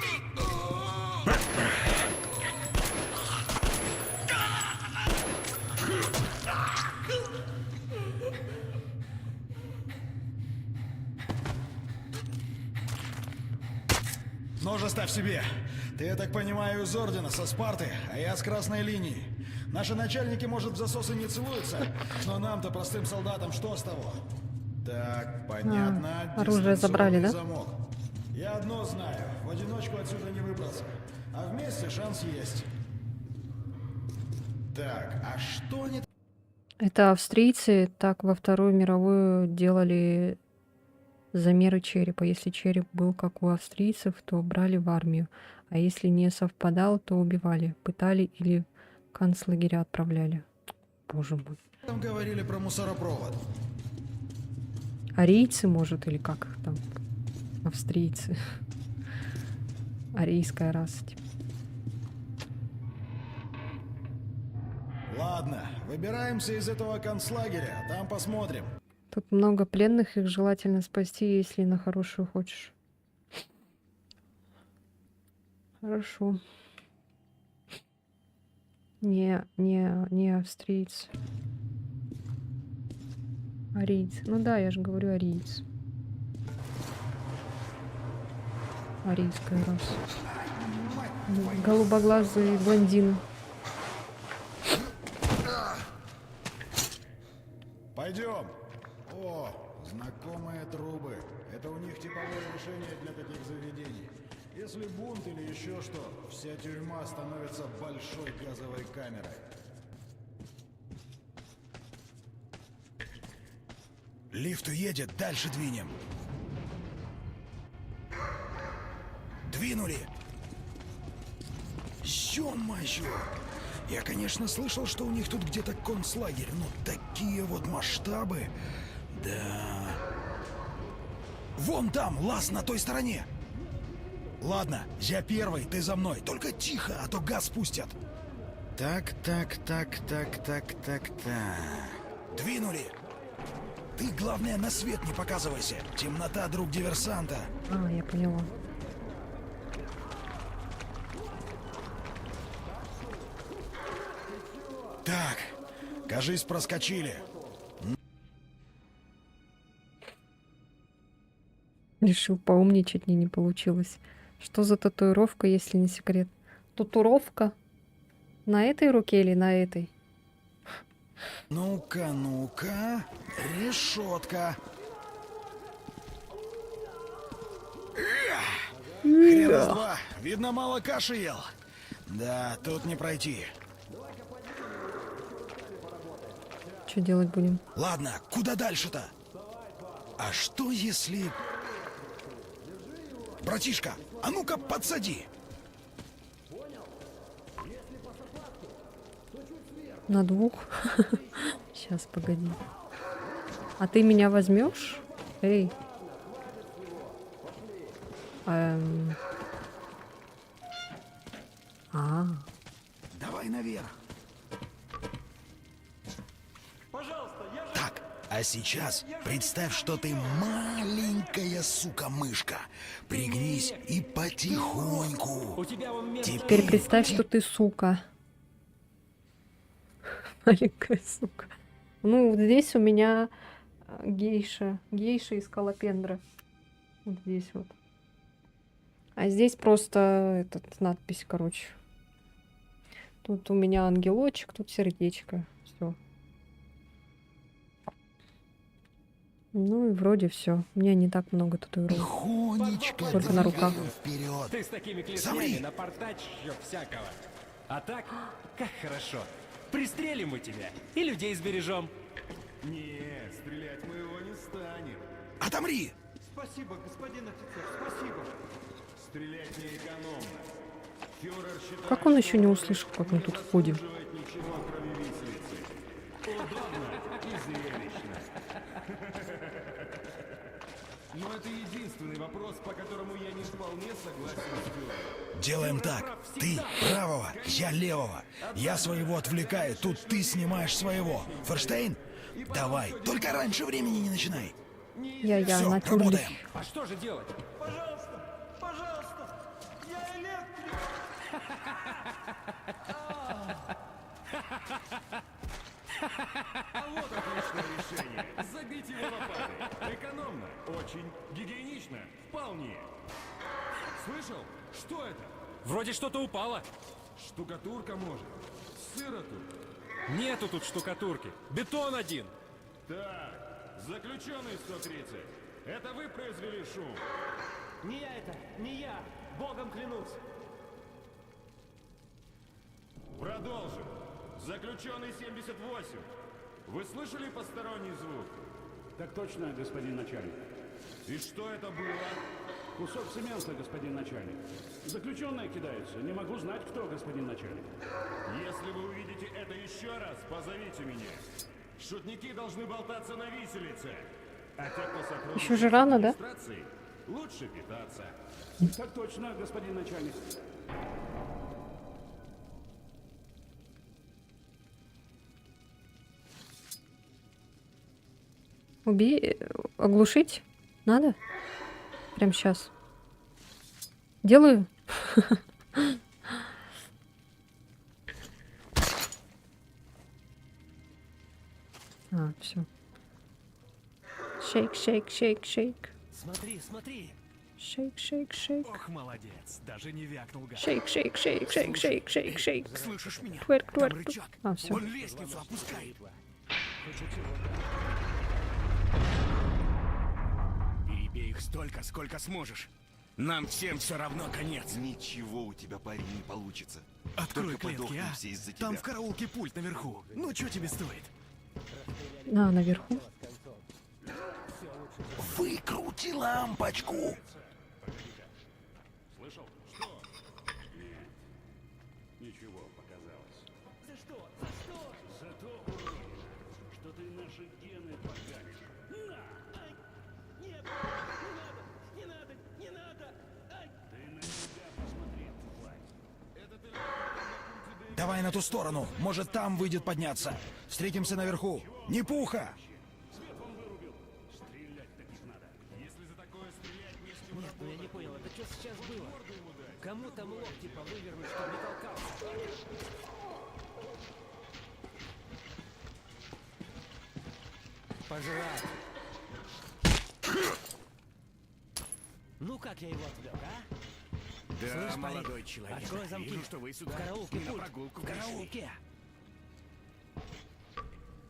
Speaker 5: Нож оставь себе. Ты, я так понимаю, из Ордена, со Спарты, а я с красной линии. Наши начальники, может, в засосы не целуются, но нам-то, простым солдатам, что с того? Так, понятно.
Speaker 1: Оружие забрали, да?
Speaker 5: Замок. Я одно знаю. В одиночку отсюда не выбраться. А вместе шанс есть. Так, а что они...
Speaker 1: Это австрийцы так во Вторую мировую делали замеры черепа. Если череп был как у австрийцев, то брали в армию. А если не совпадал, то убивали, пытали или в концлагеря отправляли. Боже мой.
Speaker 5: Там говорили про мусоропровод.
Speaker 1: Арийцы, может, или как их там? Австрийцы. Арийская раса, типа.
Speaker 5: Ладно, выбираемся из этого концлагеря, там посмотрим.
Speaker 1: Тут много пленных, их желательно спасти, если на хорошую хочешь. Хорошо. Не австрийцы. Арийцы. Ну да, я же говорю арийцы. Арийская раса. Голубоглазые блондины.
Speaker 5: Пойдем. О, знакомые трубы. Это у них типовое решение для таких заведений. Если бунт или еще что, вся тюрьма становится большой газовой камерой. Лифт уедет, дальше двинем. Двинули. Ё-моё! Я, конечно, слышал, что у них тут где-то концлагерь, но такие вот масштабы... Да... Вон там, лаз на той стороне! Ладно, я первый, ты за мной. Только тихо, а то газ спустят. Так. Двинули! Ты, главное, на свет не показывайся. Темнота, друг диверсанта.
Speaker 1: А, я поняла.
Speaker 5: Так, кажись, проскочили.
Speaker 1: Решил поумничать, не получилось. Что за татуировка, если не секрет? Татуировка? На этой руке или на этой?
Speaker 5: Ну-ка, решетка. Хрен с два. Видно, мало каши ел. Да, тут не пройти.
Speaker 1: Что делать будем?
Speaker 5: Ладно, куда дальше-то? А что если... Братишка, а ну-ка подсади.
Speaker 1: На двух? Сейчас, погоди. А ты меня возьмешь? Эй.
Speaker 5: Давай наверх. Так, а сейчас представь, что ты маленькая сука-мышка. Пригнись и потихоньку.
Speaker 1: Теперь представь, что ты сука. Маленькая сука. Ну, вот здесь у меня гейша. Гейша из Скалопендра. Вот здесь вот. А здесь просто надпись, короче. Тут у меня ангелочек, тут сердечко. Все. Ну и вроде все. У меня не так много татуировок.
Speaker 5: Тихонечко,
Speaker 1: Только на руках.
Speaker 5: вперед.
Speaker 11: Ты с такими клешнями напортачишь всякого. А так, как хорошо. Пристрелим мы тебя и людей сбережем.
Speaker 7: Не, стрелять мы его не станем.
Speaker 5: Отомри!
Speaker 7: Спасибо, господин офицер, спасибо. Стрелять не экономно. Фюрер считает,
Speaker 1: Как он еще не услышал, как мы тут ходим?
Speaker 7: заслуживает ничего, кроме виселицы. Удобно и зрелищно. Но это единственный вопрос, по которому я не вполне согласен с фюрером.
Speaker 5: Делаем так. Ты правого, я левого. Я своего отвлекаю, тут ты снимаешь своего. Ферштейн? Давай, только раньше времени не начинай.
Speaker 1: Я
Speaker 5: Всё,
Speaker 1: натюрлих.
Speaker 5: работаем.
Speaker 11: А что же делать?
Speaker 7: Пожалуйста, пожалуйста, я электрик.
Speaker 11: А вот отличное решение. Забить его лопатой. Экономно, очень гигиенично, вполне. Слышал? Что это? Вроде что-то упало.
Speaker 7: Штукатурка может. Сыро тут.
Speaker 11: Нету тут штукатурки. Бетон один.
Speaker 7: Так, заключенный 130. Это вы произвели шум?
Speaker 12: Не я это, не я. Богом клянусь.
Speaker 7: Продолжим. Заключенный 78. Вы слышали посторонний звук?
Speaker 12: Так точно, господин начальник.
Speaker 7: И что это было?
Speaker 12: Кусок цемента, господин начальник. Заключенные кидаются. Не могу знать, кто, господин начальник.
Speaker 7: Если вы увидите это еще раз, позовите меня. Шутники должны болтаться на виселице. А те, кто сотрудничает
Speaker 1: Еще же рано,
Speaker 7: с
Speaker 1: да?
Speaker 7: администрацией, лучше питаться.
Speaker 12: Так точно, господин начальник.
Speaker 1: Оглушить? Надо? Прям сейчас. Делаю? А, все. Шейк, шейк, шейк, шейк.
Speaker 8: Смотри, смотри.
Speaker 1: Шейк, шейк, шейк.
Speaker 8: Ох, молодец. Даже не вякнул, гад.
Speaker 1: Шейк, шейк, шейк, шейк, шейк, шейк, шейк.
Speaker 8: Слышишь меня?
Speaker 1: Тверк,
Speaker 8: Там
Speaker 1: тверк.
Speaker 8: рычаг.
Speaker 1: А, все.
Speaker 8: Он лестницу опускает. Перебей их столько, сколько сможешь. Нам всем все равно конец.
Speaker 7: Ничего у тебя, парень, не получится.
Speaker 8: Открой
Speaker 7: Только
Speaker 8: клетки,
Speaker 7: подохнем
Speaker 8: а?
Speaker 7: все из-за
Speaker 8: Там
Speaker 7: тебя.
Speaker 8: в караулке пульт наверху. Ну, что тебе стоит?
Speaker 1: А, наверху.
Speaker 5: Выкрути лампочку.
Speaker 12: Слышал? Что? Нет. Ничего, показалось.
Speaker 8: За что? За что?
Speaker 12: За то, уверен, что ты наши гены поганишь. На!
Speaker 8: Ай! Нет! Не надо! Не надо! Не надо! Ай!
Speaker 12: Ты на себя посмотри, тварь.
Speaker 5: Давай на ту сторону. Может, там выйдет подняться. Встретимся наверху. Не пуха!
Speaker 12: Свет он вырубил. Стрелять таких надо.
Speaker 7: Если за такое стрелять не с ним
Speaker 6: Нет, ну я не понял, это что сейчас было? Кому там локти повывернуть, чтобы не толкался? Пожрать. Ну как я его отвлек, а?
Speaker 8: Да,
Speaker 6: Слышь, парень,
Speaker 8: молодой человек.
Speaker 6: открой замки.
Speaker 8: Вижу, что вы сюда
Speaker 6: В караулке
Speaker 8: не на
Speaker 6: пульт.
Speaker 8: прогулку
Speaker 6: В
Speaker 8: пришли.
Speaker 6: караулке.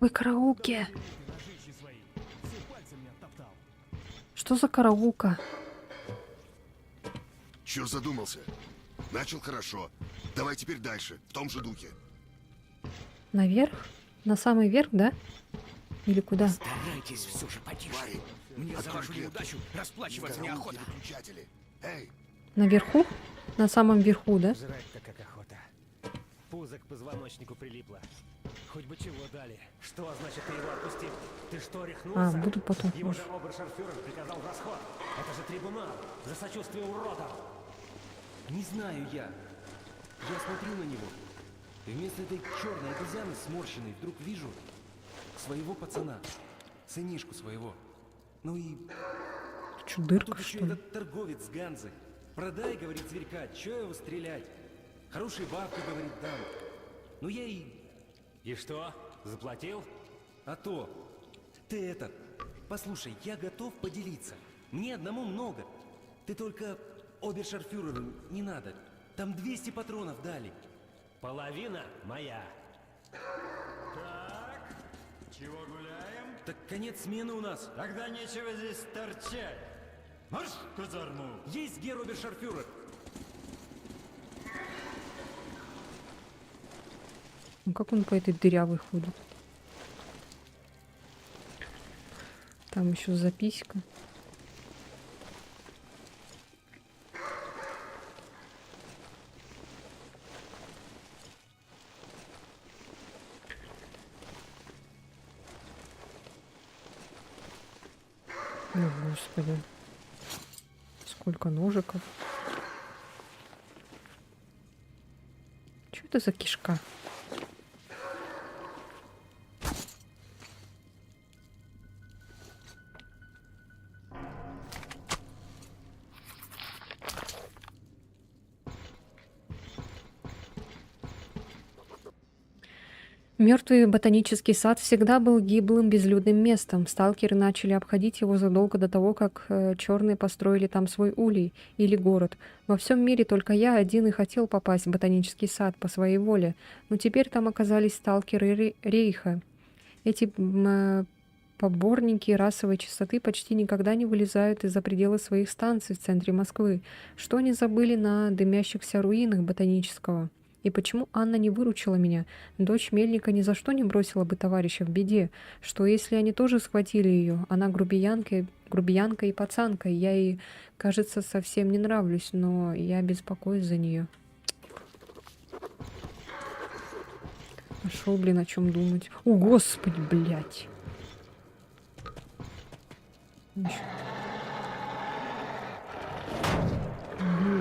Speaker 1: Ой, караулке.
Speaker 8: Ножичи свои. Все пальцем не оттоптал.
Speaker 1: Что за караулка?
Speaker 9: Чё задумался? Начал хорошо. Давай теперь дальше, в том же духе.
Speaker 1: Наверх? На самый верх, да? Или куда?
Speaker 8: Старайтесь все же потише.
Speaker 9: Парень,
Speaker 8: Мне за
Speaker 9: открой
Speaker 8: вашу
Speaker 9: клетку.
Speaker 8: неудачу расплачиваться
Speaker 9: В караулке
Speaker 8: неохота.
Speaker 9: выключатели. Эй,
Speaker 1: Наверху? На самом верху, да?
Speaker 6: Жрать-то как охота. Пузо к позвоночнику прилипло. Хоть бы чего дали. Что значит ты его отпустил? Ты что, рехнулся?
Speaker 1: А, буду потом.
Speaker 6: Его же обершарфюрер приказал в расход. Это же трибунал за сочувствие уродам.
Speaker 3: Не знаю я. Я смотрю на него. И вместо этой черной обезьяны сморщенной вдруг вижу своего пацана. Сынишку своего. Ну и...
Speaker 1: Чё,
Speaker 3: Тут
Speaker 1: дырка,
Speaker 3: еще
Speaker 1: что ли?
Speaker 3: этот торговец с Ганзы. Продай, говорит, зверька, чё его стрелять? Хорошие бабки, говорит, дам. Ну я и...
Speaker 11: И что? Заплатил?
Speaker 3: А то. Ты этот... Послушай, я готов поделиться. Мне одному много. Ты только обершарфюреру не надо. Там 200 патронов дали.
Speaker 11: Половина моя.
Speaker 7: Так, чего гуляем?
Speaker 6: Так конец смены у нас.
Speaker 8: Тогда нечего здесь торчать. Марш в казарму.
Speaker 6: Есть герр-обершарфюрер.
Speaker 1: Ну как он по этой дырявой ходит? Там еще записка. О, Господи. Сколько ножиков. Что это за кишка? Мертвый ботанический сад всегда был гиблым безлюдным местом. Сталкеры начали обходить его задолго до того, как черные построили там свой улей или город. Во всем мире только я один и хотел попасть в ботанический сад по своей воле. Но теперь там оказались сталкеры Рейха. Эти поборники расовой чистоты почти никогда не вылезают из-за пределы своих станций в центре Москвы. Что они забыли на дымящихся руинах ботанического? И почему Анна не выручила меня? Дочь Мельника ни за что не бросила бы товарища в беде. Что если они тоже схватили ее? Она грубиянка и пацанка. Я ей, кажется, совсем не нравлюсь, но я беспокоюсь за нее. Нашел, блин, о чем думать. О, Господи, блядь.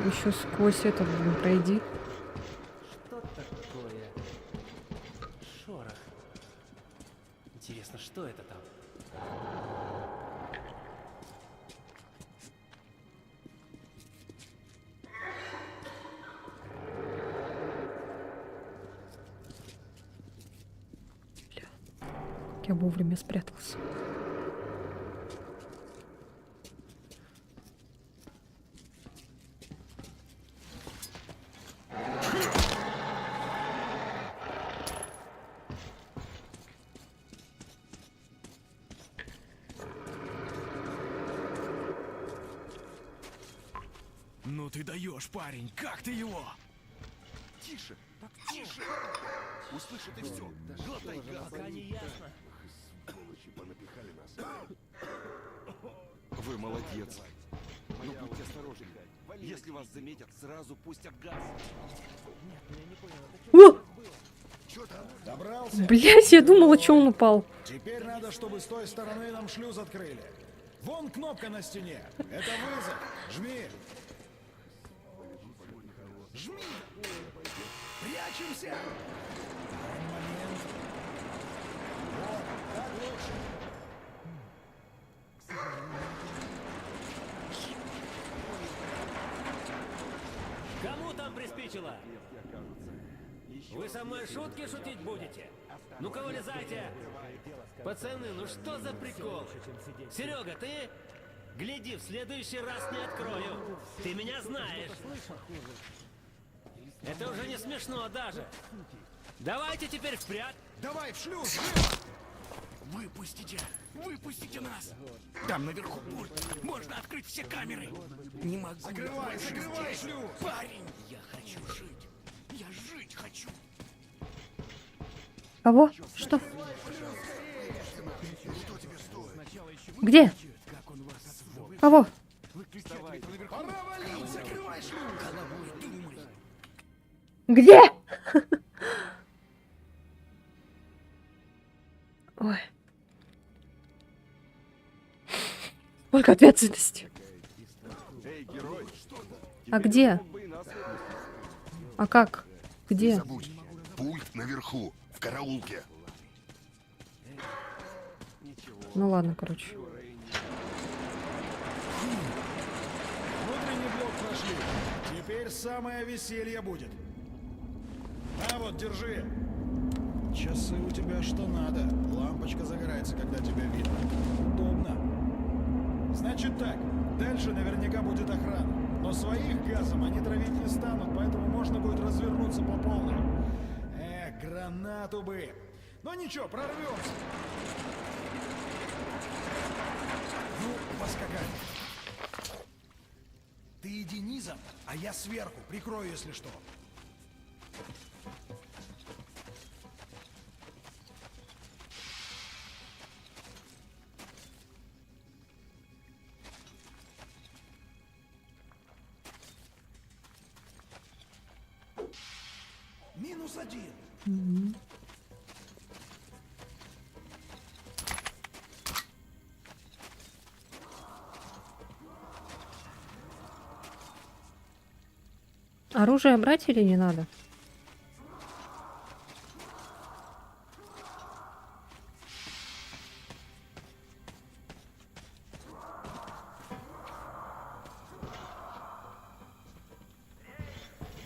Speaker 1: Еще сквозь это, блин, пройди.
Speaker 3: Шорох. Интересно, что это там?
Speaker 1: Я вовремя спрятался.
Speaker 8: Ну ты даешь, парень, как ты его?
Speaker 11: Тише, так тише. Услышит и все. Глотай газ.
Speaker 3: Пока не ясно.
Speaker 11: Сволочи понапихали нас. Вы молодец. Но будьте осторожны. Если вас заметят, сразу пустят газ.
Speaker 1: О!
Speaker 5: Добрался?
Speaker 1: Блять, я думала, что он упал.
Speaker 5: Теперь надо, чтобы с той стороны нам шлюз открыли. Вон кнопка на стене. Это вызов. Жми. Жми. Прячемся. Момент. Вот, так лучше.
Speaker 3: Кому там приспичило? Вы со мной шутки шутить будете? Ну-ка вылезайте! Пацаны, ну что за прикол? Серега, ты? Гляди, в следующий раз не открою. Ты меня знаешь. Это уже не смешно даже. Давайте теперь впрямь.
Speaker 8: Давай в шлюз! Выпустите! Выпустите нас! Там наверху пульт. Можно открыть все камеры. Не могу.
Speaker 5: Закрывай шлюз!
Speaker 8: Парень, я хочу жить. Я жить хочу.
Speaker 1: Кого? Что? Где? Кого?
Speaker 8: Пора валить! Закрывай шлюз! Головой думай.
Speaker 1: Где? Ой. Сколько ответственности. А где? А как? Где?
Speaker 9: Забудь. Пульт наверху, в караулке.
Speaker 1: Ну ладно, короче.
Speaker 5: Внутренний блок прошли. Теперь самое веселье будет. На вот, держи. Часы у тебя что надо. Лампочка загорается, когда тебя видно. Удобно. Значит так, дальше наверняка будет охрана. Но своих газом они травить не станут, поэтому можно будет развернуться по полной. Гранату бы. Но ничего, прорвемся.
Speaker 8: Ну, поскакали. Ты иди низом, а я сверху. Прикрою, если что. -1.
Speaker 1: Оружие брать или не надо?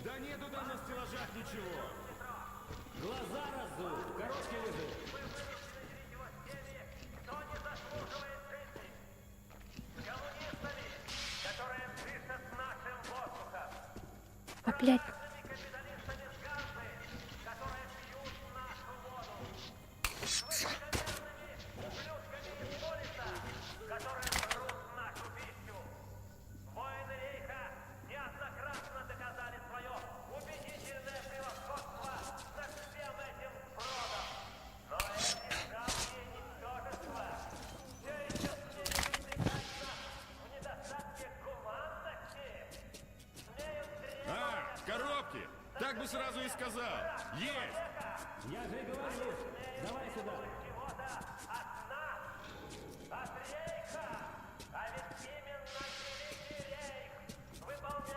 Speaker 11: Да нету там на стеллажах ничего. Глаза разуй, в коробке лежит.
Speaker 1: А, блядь.
Speaker 11: Так бы сразу и сказал. Есть!
Speaker 6: Я же и говорю. Давай сюда.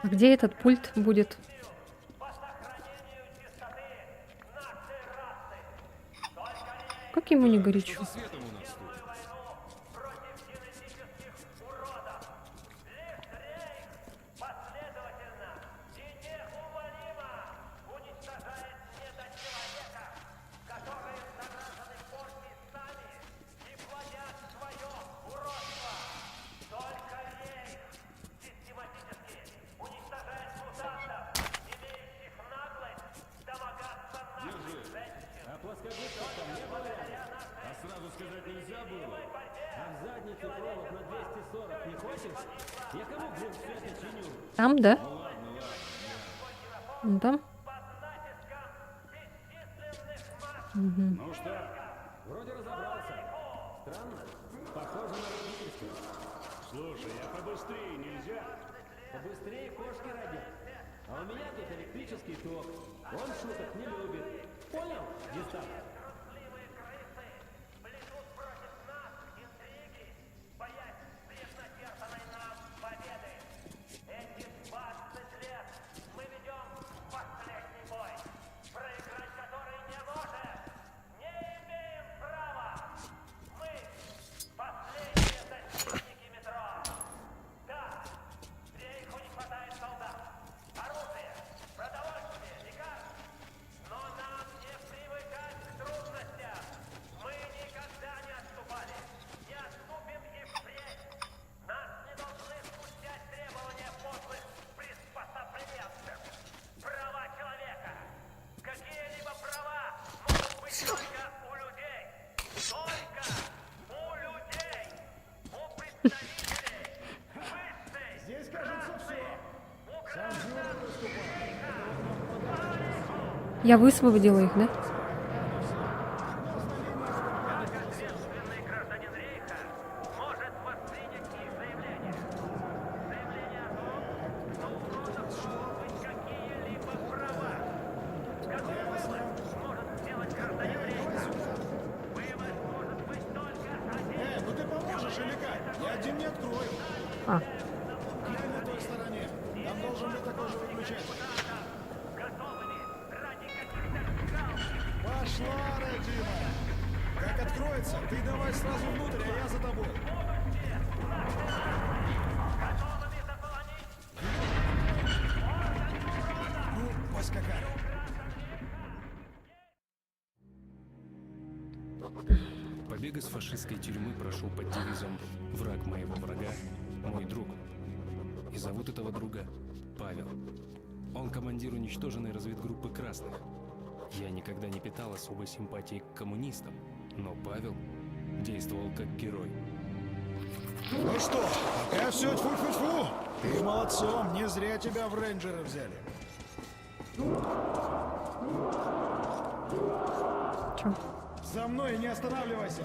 Speaker 1: А где этот пульт будет? Как ему не горячо?
Speaker 11: Светом у нас тут.
Speaker 6: А плоскогубцев там не было? А сразу сказать нельзя было? А в заднице провод на 240 не хочешь? Я кому, блин, все это чиню?
Speaker 1: Там, да?
Speaker 6: Ну ладно, ладно.
Speaker 1: Ну там? Угу.
Speaker 6: Ну что, вроде разобрался. Странно. Похоже на родительство.
Speaker 11: Слушай, а побыстрее нельзя?
Speaker 6: Побыстрее кошки родят. А у меня тут электрический ток. Он шуток не любит. Понял, Гестап?
Speaker 8: Здесь, кажется, все. Сам Юра выступает.
Speaker 1: Я высвободила их, да?
Speaker 8: Ну ты поможешь или как? Я один не открою.
Speaker 1: А.
Speaker 8: Глянь на той стороне. Там должен быть такой же выключатель. Пошла, родимая. Как откроется, ты давай сразу внутрь, а я за тобой. Ну, поскакали.
Speaker 3: Побег из фашистской тюрьмы прошел под девизом «Враг моего врага – мой друг». И зовут этого друга Павел. Он командир уничтоженной разведгруппы красных. Я никогда не питал особой симпатии к коммунистам, но Павел действовал как герой.
Speaker 5: Ну что, пока все тьфу-тьфу-тьфу. Ты молодцом, не зря тебя в рейнджеры взяли.
Speaker 1: Чё?
Speaker 5: За мной не останавливайся.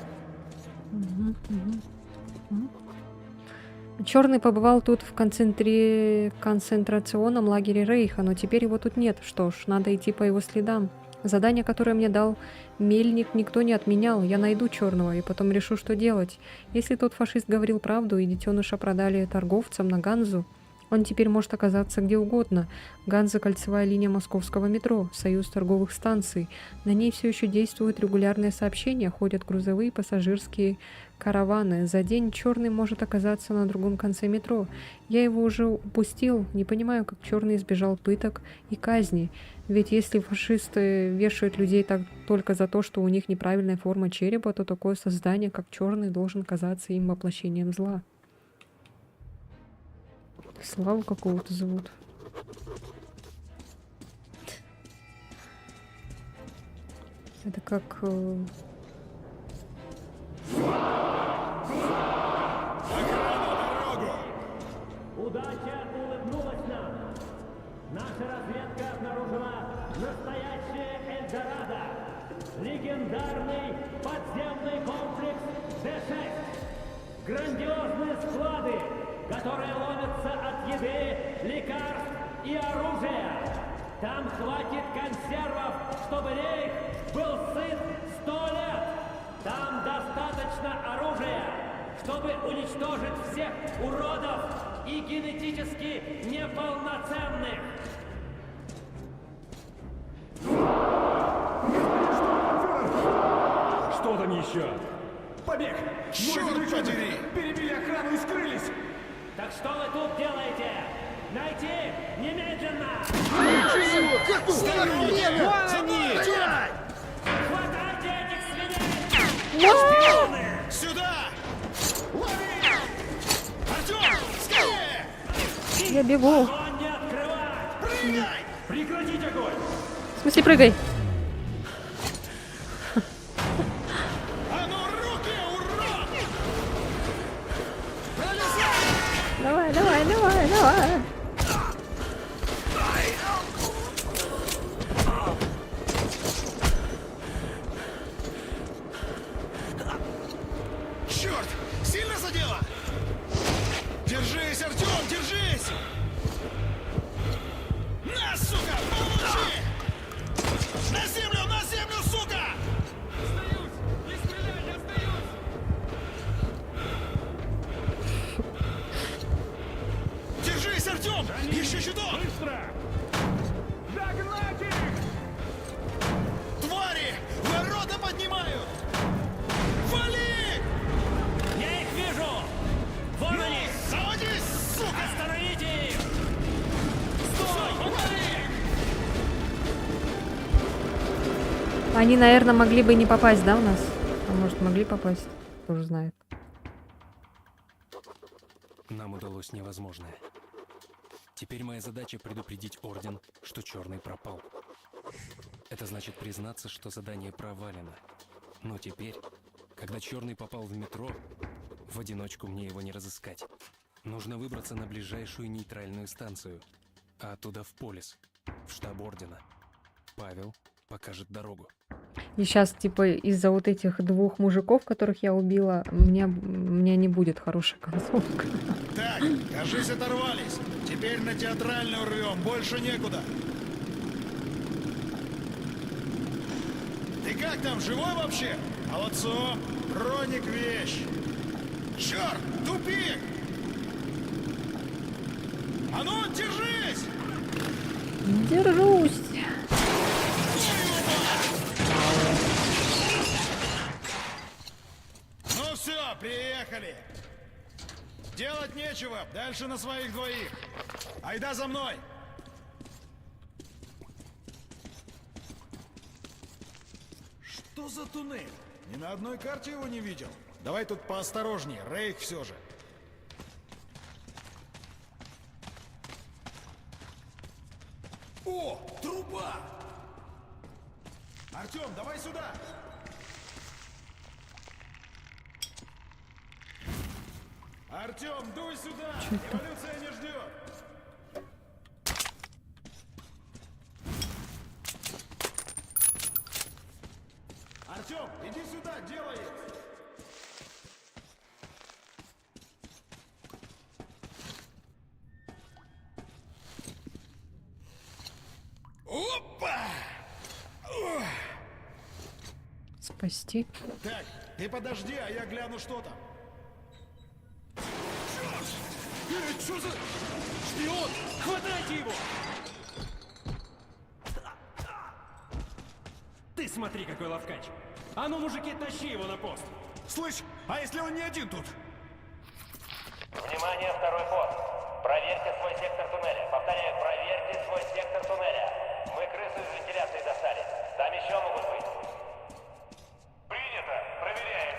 Speaker 1: Черный побывал тут в концентрационном лагере Рейха, но теперь его тут нет. Что ж, надо идти по его следам. Задание, которое мне дал Мельник, никто не отменял. Я найду Черного и потом решу, что делать. Если тот фашист говорил правду и детеныша продали торговцам на Ганзу, он теперь может оказаться где угодно. Ганза — кольцевая линия московского метро, союз торговых станций. На ней все еще действуют регулярные сообщения, ходят грузовые и пассажирские караваны. За день Черный может оказаться на другом конце метро. Я его уже упустил, не понимаю, как Черный избежал пыток и казни. Ведь если фашисты вешают людей только за то, что у них неправильная форма черепа, то такое создание, как Черный, должен казаться им воплощением зла. Славу какого-то зовут. Это как...
Speaker 12: Удача улыбнулась нам. Наша разведка обнаружила настоящее Эльдорадо. Легендарный подземный комплекс Д-6. Грандиозные склады, которые ломятся от еды, лекарств и оружия. Там хватит консервов, чтобы Рейх был сыт 100 лет. Там достаточно оружия, чтобы уничтожить всех уродов и генетически неполноценных.
Speaker 11: Что там еще? Побег!
Speaker 5: Черт подери!
Speaker 11: Перебили охрану и скрылись!
Speaker 12: Так что вы тут делаете? Найти немедленно! Хватайте этих свиней!
Speaker 5: Сюда! Лови! Артем, скорее!
Speaker 1: Я бегу.
Speaker 12: Огонь не открывать!
Speaker 5: Прыгай!
Speaker 11: Прекратить огонь!
Speaker 1: В смысле, прыгай?
Speaker 5: А ну руки, урод!
Speaker 1: Давай, давай, давай, давай.
Speaker 5: Черт! Сильно задело? Держись, Артем, держись! На, сука, получи! На землю, сука!
Speaker 11: Остаюсь! Не стреляй, я остаюсь!
Speaker 5: Держись, Артем! Еще чуток!
Speaker 11: Быстро! Догнать их!
Speaker 5: Твари! Ворота поднимают! Вали!
Speaker 12: Я их вижу! Вон они!
Speaker 5: Заводись, сука!
Speaker 12: Остановите их!
Speaker 5: Стой! Вали!
Speaker 1: Они, наверное, могли бы не попасть, да, у нас? А может, могли попасть? Кто же знает.
Speaker 3: Нам удалось невозможное. Теперь моя задача предупредить Орден, что Черный пропал. Это значит признаться, что задание провалено. Но теперь, когда Черный попал в метро, в одиночку мне его не разыскать. Нужно выбраться на ближайшую нейтральную станцию, а оттуда в Полис, в штаб Ордена. Павел покажет дорогу.
Speaker 1: И сейчас, типа, из-за вот этих двух мужиков, которых я убила, у меня не будет хорошая концовка.
Speaker 5: Так, кажись, оторвались. Теперь на театральную рвем, больше некуда. Ты как там, живой вообще? Молодцом, броник вещь. Черт, тупик! А ну, держись!
Speaker 1: Держусь.
Speaker 5: Ну все, приехали. Делать нечего, дальше на своих двоих. Айда за мной. Что за туннель? Ни на одной карте его не видел. Давай тут поосторожнее, Рейх все же. О, труба! Артем, давай сюда!
Speaker 8: Артем, дуй сюда!
Speaker 1: Чё это?
Speaker 8: Революция не ждет! Артем, иди сюда, делай! Опа!
Speaker 1: Спасти.
Speaker 8: Так, ты подожди, а я гляну, что там.
Speaker 11: Что за... Шпион! Хватайте его! Ты смотри, какой ловкач! А ну, мужики, тащи его на пост!
Speaker 8: Слышь, а если он не один тут?
Speaker 12: Внимание, второй пост. Проверьте свой сектор туннеля. Повторяю, проверьте свой сектор туннеля. Мы крысу из вентиляции достали. Там еще могут быть. Принято. Проверяем.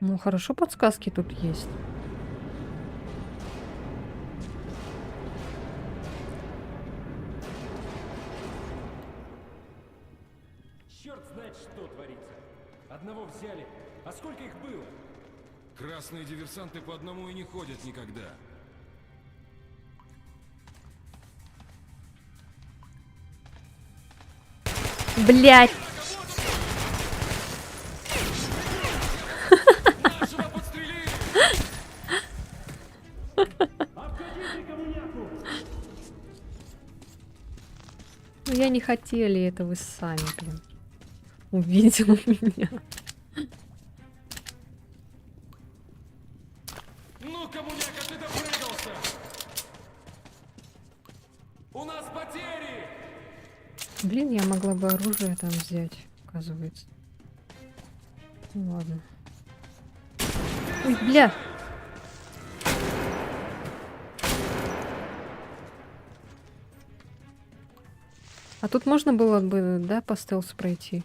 Speaker 1: Ну, хорошо, подсказки тут есть.
Speaker 6: Черт знает, что творится. Одного взяли. А сколько их было?
Speaker 7: Красные диверсанты по одному и не ходят никогда.
Speaker 1: Блять! Ну, я не хотели это, вы сами, блин. Увидел меня.
Speaker 11: Ну, коммуняка, ты допрыгался! У нас потери!
Speaker 1: Блин, я могла бы оружие там взять, оказывается. Ну ладно. Ой, бля! А тут можно было бы, да, по стелсу пройти?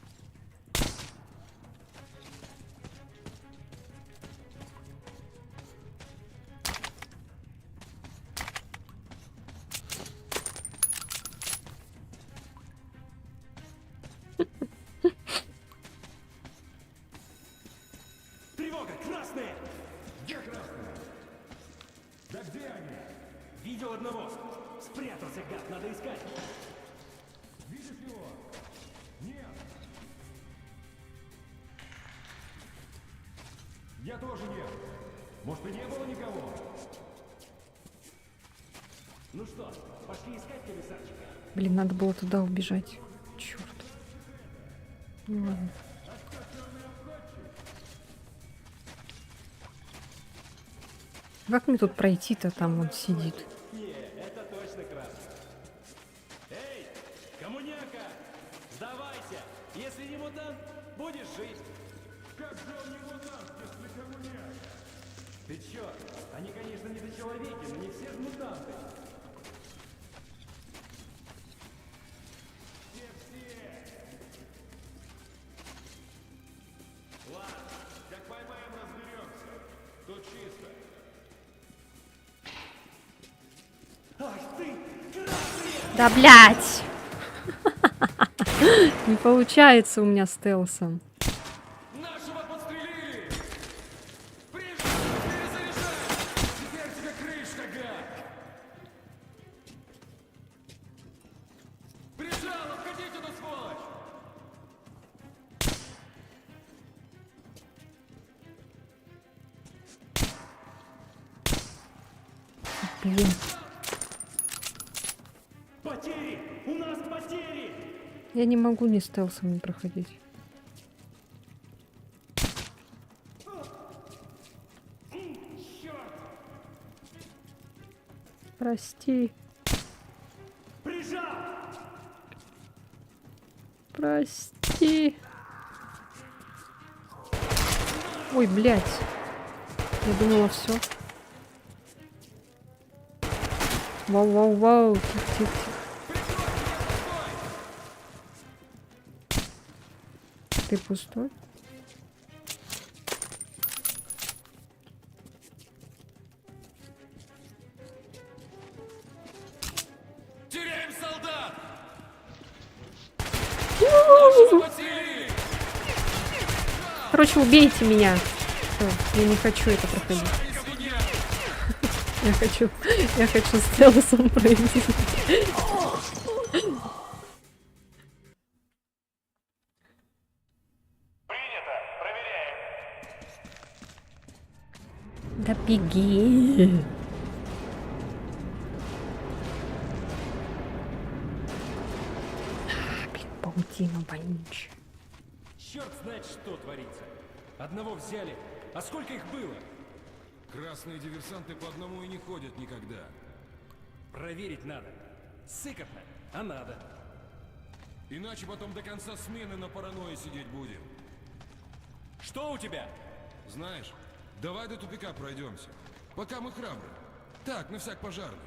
Speaker 11: Тревога! Красные! Где красные? Да где они? Видел одного. Спрятался, гад, надо искать. Видишь его? Нет. Я тоже нет. Может, и не было никого? Ну что, пошли искать комиссарчика?
Speaker 1: Блин, надо было туда убежать. Черт. Ну ладно. Как мне тут пройти-то? Там он сидит.
Speaker 11: Не, это точно красный. Эй, коммуняка, сдавайся. Если не мутант, будешь жить. Как же он не мутант, если коммуняка? Ты чё? Они, конечно, не до человеки, но не все же мутанты. Ладно, как поймаем, разберемся. Тут чисто. Ах ты, красный!
Speaker 1: Да блять! Не получается у меня стелсом.
Speaker 11: Нашего подстрелили! Перезаряжай! Теперь тебе крышка, гад! Прижал, обходите эту сволочь!
Speaker 1: Блин.
Speaker 11: Потери! У нас потери!
Speaker 1: Я не могу ни стелсом не проходить. Прости.
Speaker 11: Прижал!
Speaker 1: Прости. Ой, блядь. Я думала, все. Вау-вау-вау. Тихо-тихо. Ты пустой?
Speaker 11: Теряем солдат!
Speaker 1: Короче, убейте меня. Всё, я не хочу это проходить. Я хочу стелсом пройти. Да беги. Блин, паутина вонючая.
Speaker 6: Черт знает, что творится. Одного взяли. А сколько их было?
Speaker 7: Красные диверсанты по одному и не ходят никогда.
Speaker 6: Проверить надо. Сыкотно, а надо.
Speaker 7: Иначе потом до конца смены на паранойи сидеть будем.
Speaker 6: Что у тебя?
Speaker 7: Знаешь, давай до тупика пройдемся. Пока мы храбры. Так, на всяк пожарный.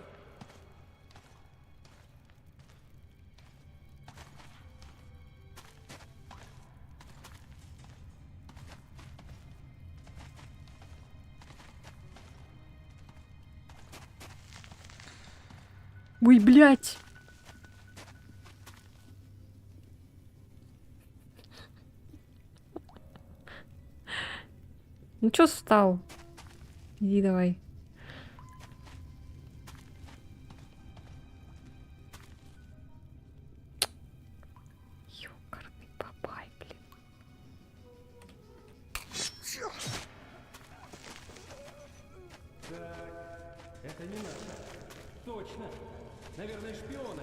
Speaker 1: Ой, блядь. Ну чё встал? Иди давай. Ёкарный бабай, блин.
Speaker 6: Так, это не надо. Точно. Наверное, шпионы.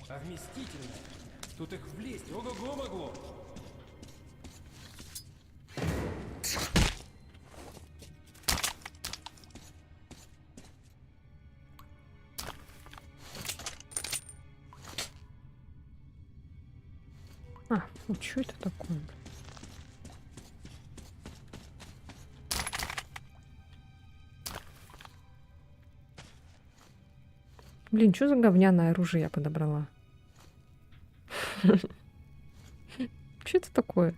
Speaker 6: А вместительно. Тут их влезть. Ого-го могло.
Speaker 1: А, фу, что это такое? Блин, что за говняное оружие я подобрала? Что это такое?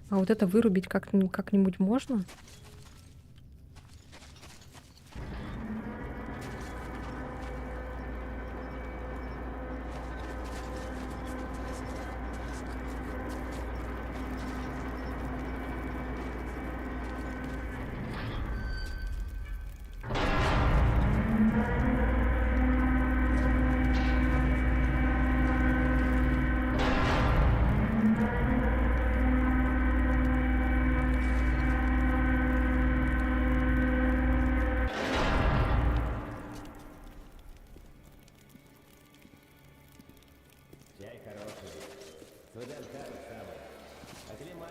Speaker 1: А вот это вырубить как-нибудь можно?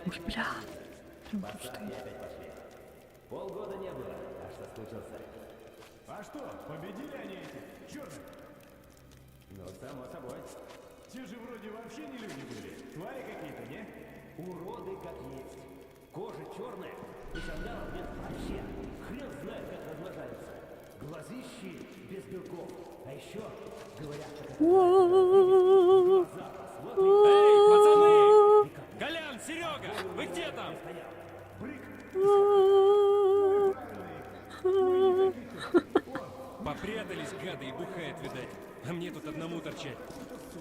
Speaker 1: Ой, бля. Прям тут стоит.
Speaker 15: Полгода не было. А что случился?
Speaker 8: А что, победили они этих черных?
Speaker 15: Ну, само собой.
Speaker 8: Те же вроде вообще не люди были. Твари какие-то, не?
Speaker 15: Уроды как есть. Кожа черная, и сандалов нет вообще. Хрен знает, как размножаются. Глазищи без белков. А еще, говорят,
Speaker 6: Эй, пацаны! Колян, Серега, вы где там? Попрятались, гады, и бухает, видать. А мне тут одному торчать.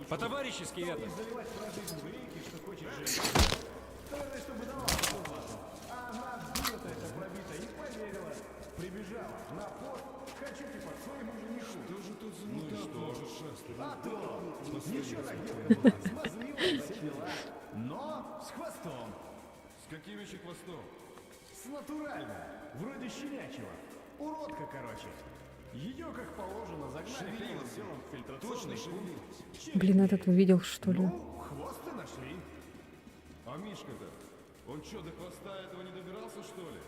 Speaker 6: По-товарищески это.
Speaker 8: Прибежала на пост, хочу типа к своему жениху.
Speaker 7: Что же тут за что же шастает?
Speaker 8: А то, ничего девка была, смазливая, все дела, но с хвостом.
Speaker 7: С каким еще хвостом?
Speaker 8: С натуральным, вроде щенячьего. Уродка, короче. Ее, как положено, загнали первым делом в фильтрационный пункт.
Speaker 1: Блин, этот увидел, что ли?
Speaker 8: Ну, хвост-то нашли.
Speaker 7: А Мишка-то? Он что, до хвоста этого не добирался, что ли?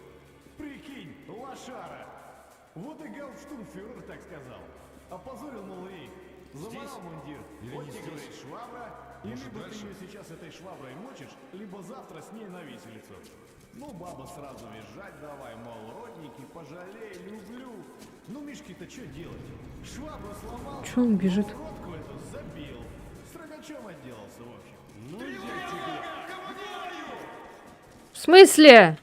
Speaker 8: Прикинь, лошара. Вот и гауптштурмфюрер так сказал. Опозорил, мол, рейх. Заморал мундир.
Speaker 7: Или
Speaker 8: Вот
Speaker 7: не
Speaker 8: тебе,
Speaker 7: здесь?
Speaker 8: говорит, швабра. И
Speaker 7: Может,
Speaker 8: либо
Speaker 7: дальше?
Speaker 8: ты ее сейчас этой шваброй мочишь, либо завтра с ней на виселицу. Ну, баба сразу визжать давай, мол, родники, пожалей, люблю. Ну, Мишке-то что делать? Швабру сломал.
Speaker 1: Чё он бежит?
Speaker 8: Уродку эту забил. С рогачом отделался, в общем.
Speaker 1: В смысле?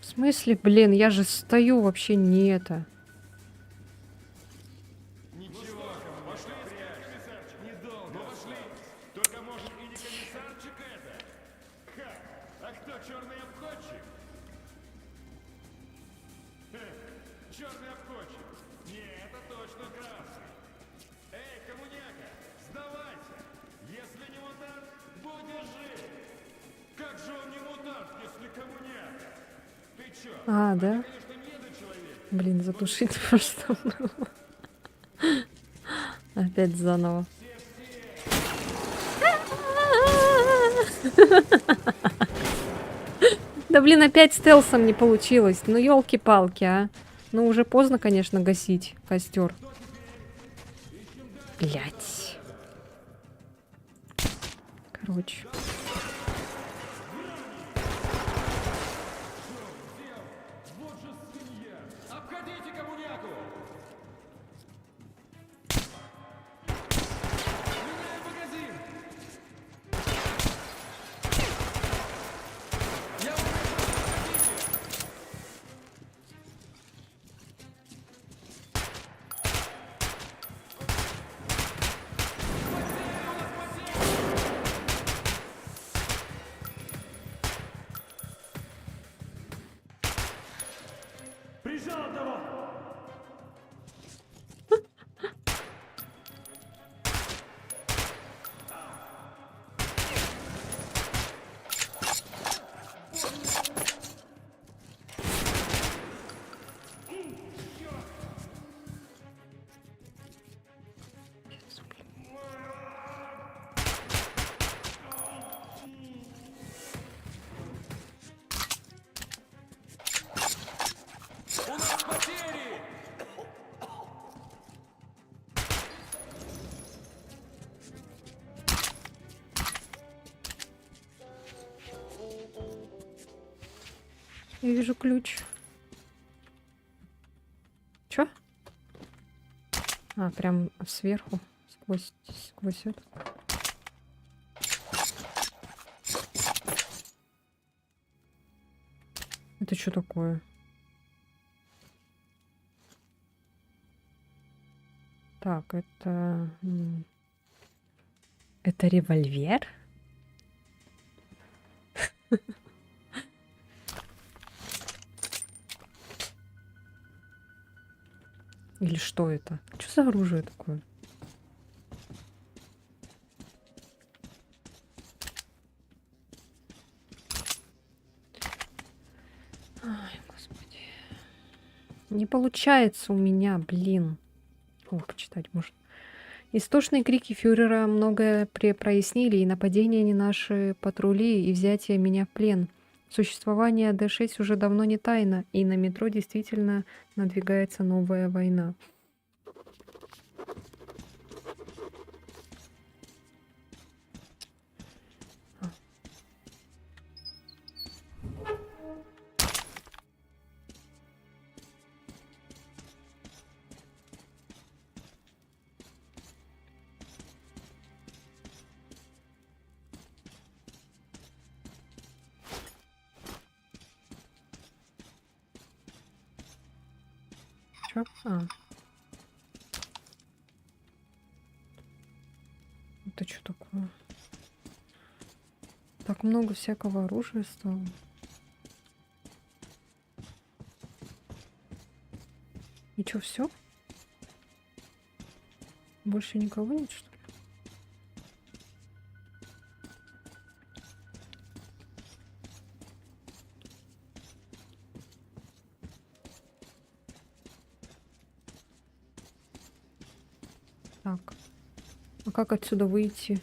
Speaker 1: В смысле, блин, я же стою вообще не это.
Speaker 8: Только может и не комиссарчик это? Ха! А кто черный обходчик? Черный обходчик. Не, это точно красный. Эй, коммуняка, сдавайся. Если не мутант, будешь жив. Как же он не мутант, если коммуняка? Ты чё?
Speaker 1: А, да? Блин, затушить просто. Опять заново. Да блин, опять стелсом не получилось. Ну елки-палки, а. Ну уже поздно, конечно, гасить костер. Блять. Короче.
Speaker 11: Обходите коммуняку! Меняю магазин! Я
Speaker 15: Прижал одного!
Speaker 11: У нас потери!
Speaker 1: Я вижу ключ. Чё? А, прям сверху. Сквозь это. Это что такое? Так, это... Это револьвер? Или что это? Что за оружие такое? Ай, господи. Не получается у меня, блин. О, почитать можно. Истошные крики фюрера многое прояснили, и нападения не наши патрули, и взятие меня в плен. Существование Д-6 уже давно не тайна, и на метро действительно надвигается новая война. Чё? А. Это что такое? Так много всякого оружия стало. И чё, все? Больше никого нет, что ли? Так. А как отсюда выйти?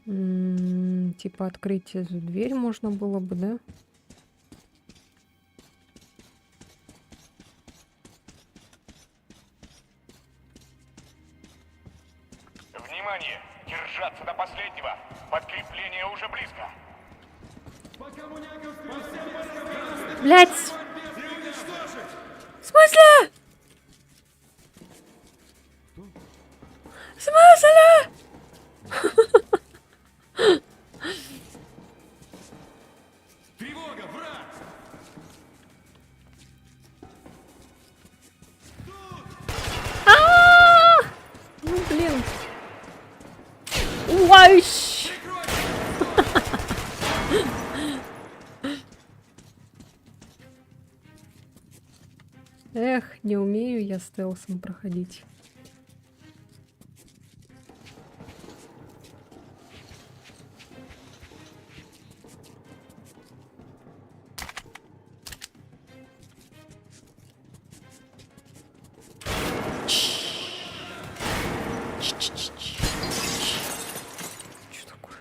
Speaker 1: Типа открыть эту дверь можно было бы, да?
Speaker 12: Внимание! Держаться до последнего. Подкрепление уже близко.
Speaker 1: Блять! В смысле? В смысле?
Speaker 11: Тревога, враг!
Speaker 1: Ну блин. Уайш! Эх, не умею я стелсом проходить. Что такое?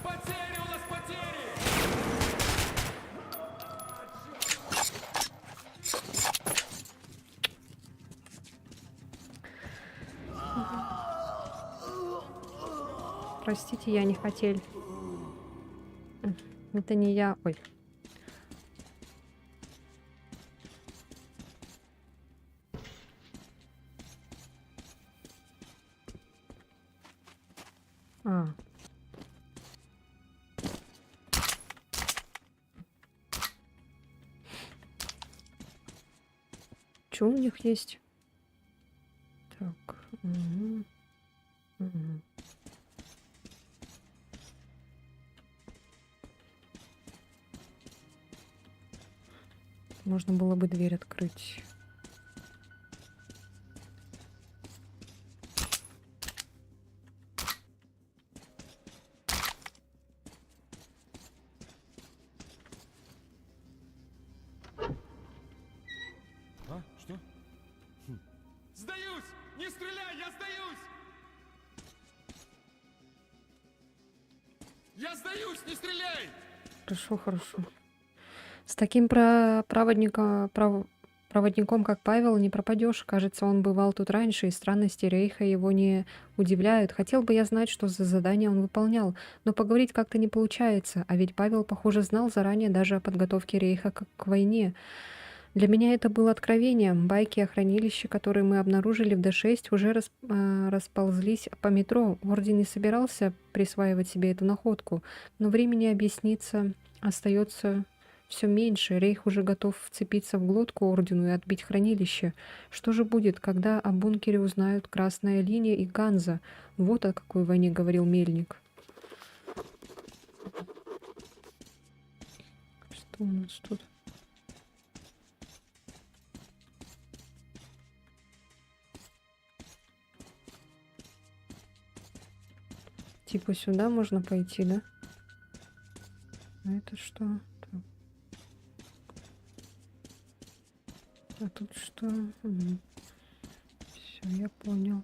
Speaker 11: Потери у нас потери!
Speaker 1: Простите, я не хотел. Это не я. Ой. А. Что у них есть? Так. Угу. Угу. Можно было бы дверь открыть.
Speaker 11: А? Что? Сдаюсь! Не стреляй, я сдаюсь! Я сдаюсь, не стреляй!
Speaker 1: Хорошо, хорошо. С таким проводником, как Павел, не пропадешь. Кажется, он бывал тут раньше, и странности Рейха его не удивляют. Хотел бы я знать, что за задание он выполнял, но поговорить как-то не получается. А ведь Павел, похоже, знал заранее даже о подготовке Рейха к войне. Для меня это было откровением. Байки о хранилище, которые мы обнаружили в Д6, уже расползлись по метро. Орден не собирался присваивать себе эту находку, но времени объясниться остается все меньше. Рейх уже готов вцепиться в глотку Ордену и отбить хранилище. Что же будет, когда о бункере узнают Красная Линия и Ганза? Вот о какой войне говорил Мельник. Что у нас тут? Типа сюда можно пойти, да? А это что? Так. А тут что? Все, я понял.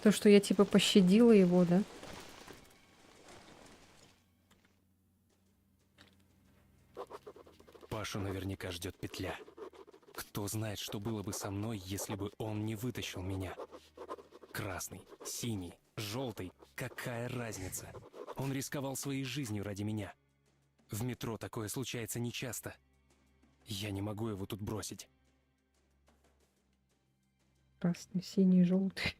Speaker 1: То, что я типа пощадила его, да?
Speaker 3: Пашу наверняка ждет петля. Кто знает, что было бы со мной, если бы он не вытащил меня. Красный, синий, желтый, какая разница? Он рисковал своей жизнью ради меня. В метро такое случается нечасто. Я не могу его тут бросить.
Speaker 1: Красный, синий, желтый.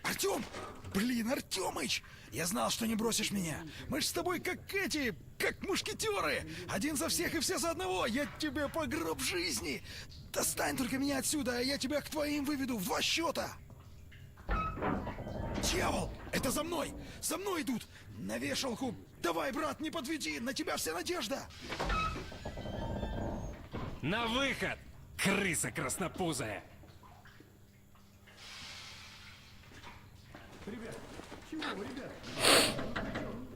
Speaker 5: Артем! Блин, Артемыч! Я знал, что не бросишь меня. Мы ж с тобой как мушкетеры. Один за всех и все за одного. Я тебе по гроб жизни. Достань только меня отсюда, а я тебя к твоим выведу в 2 счета.
Speaker 8: Дьявол! Это за мной! За мной идут! На вешалку! Давай, брат, не подведи! На тебя вся надежда!
Speaker 11: На выход! Крыса краснопузая!
Speaker 8: Ребят, чего вы, ребят?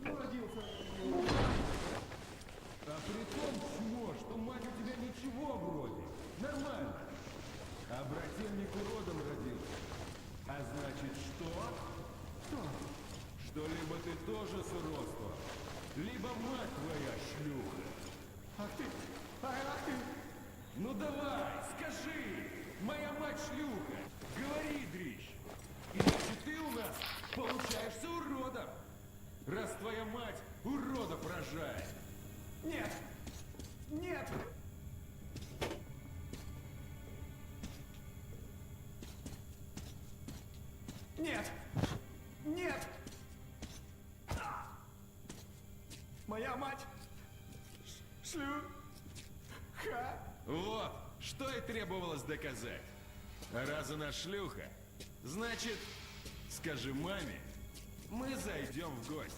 Speaker 8: Молодился. А при том, чмо, что мать у тебя ничего вроде. Нормально. А брательник уродом родился. А значит, что? Что либо ты тоже с уродством, либо мать твоя шлюха. Ах ты, ах ты. Ну давай, скажи, моя мать шлюха. Говори, дрищ. Иначе ты у нас получаешься уродом, раз твоя мать уродов рожает. Нет! Нет! Нет! Нет! Моя мать шлюха.
Speaker 11: Вот, что и требовалось доказать. А раз она шлюха, значит, скажи маме, мы зайдем в гости.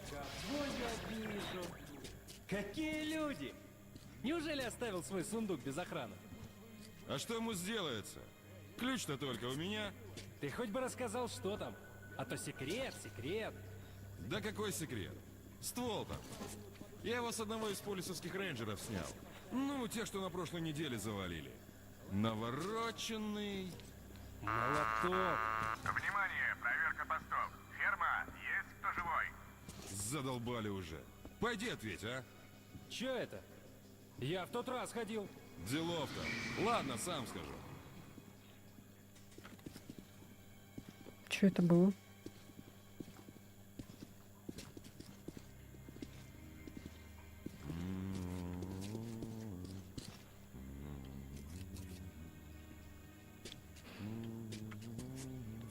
Speaker 6: Кого я вижу? Какие люди! Неужели оставил свой сундук без охраны?
Speaker 7: А что ему сделается? Ключ-то только у меня.
Speaker 6: Ты хоть бы рассказал, что там. А то секрет, секрет.
Speaker 7: Да какой секрет? Ствол там. Я его с одного из полисовских рейнджеров снял. Ну, тех, что на прошлой неделе завалили. Навороченный.
Speaker 6: Молоток.
Speaker 12: Внимание, проверка постов. Ферма, есть кто живой?
Speaker 7: Задолбали уже. Пойди ответь, а?
Speaker 6: Чё это? Я в тот раз ходил.
Speaker 7: Делов-то. Ладно, сам скажу.
Speaker 1: Что это было?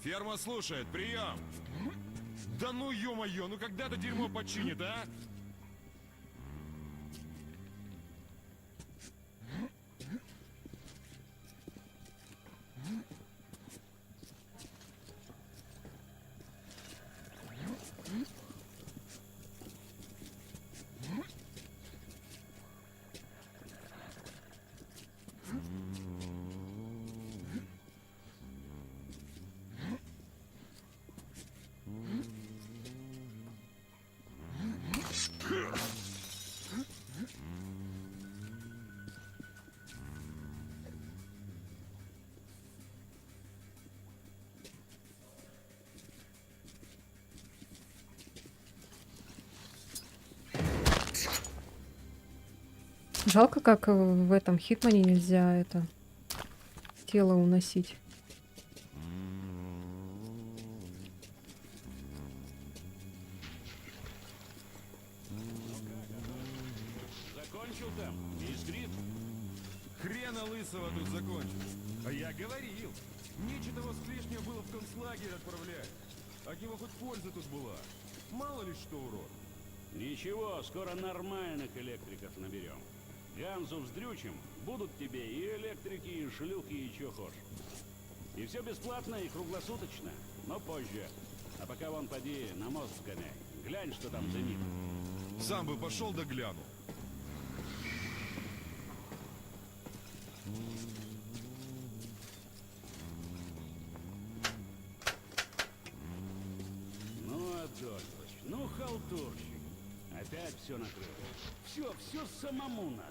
Speaker 7: Ферма слушает, прием! Да ну ё-моё, ну когда это дерьмо починит, а?
Speaker 1: Жалко, как в этом Хитмане нельзя это тело уносить.
Speaker 11: Закончил там? Искрит? Хрена лысого тут закончил. А я говорил. Нечего того с лишнего было в концлагерь отправлять. От него хоть польза тут была. Мало ли что, урод.
Speaker 4: Ничего, скоро нормальных электриков наберем. Ганзу вздрючим, будут тебе и электрики, и шлюхи, и чё хочешь. И все бесплатно, и круглосуточно, но позже. А пока вон поди на мост сгоняй. Глянь, что там дымит.
Speaker 7: Сам бы пошел да глянул.
Speaker 4: Ну, Адольфович, ну, халтурщик. Опять все накрыло. Все самому надо.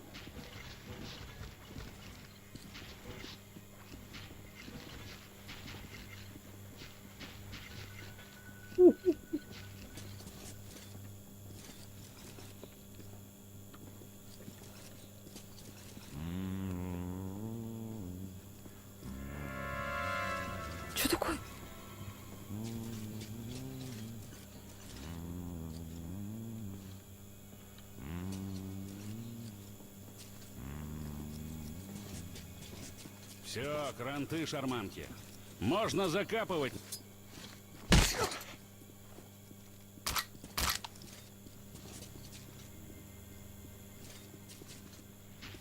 Speaker 1: Что такое?
Speaker 4: Все, кранты, шарманки. Можно закапывать.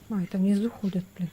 Speaker 1: А, это внизу ходят, блин.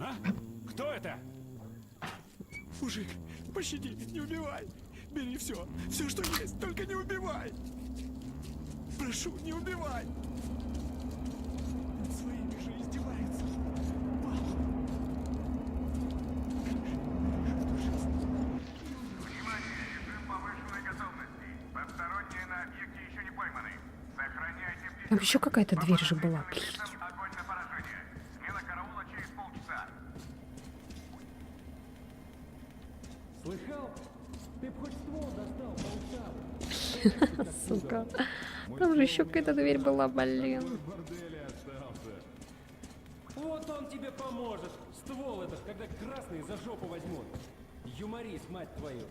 Speaker 11: А? Кто это? Мужик, пощади, не убивай. Бери все, все, что есть, только не убивай. Прошу, не убивай. Над своими же издевается.
Speaker 12: Внимание, режим повышенной готовности. Посторонние на объекте еще не пойманы. Сохраняйте
Speaker 1: Там еще какая-то дверь же была.
Speaker 12: огонь на поражение. Смена караула через полчаса.
Speaker 15: Слыхал? Ты б хоть ствол достал по ушам.
Speaker 1: Сука. Там же еще какая-то дверь была, блин.
Speaker 6: Вот он тебе поможет. Ствол этот, когда красный за жопу возьмут. Юморист, мать твою.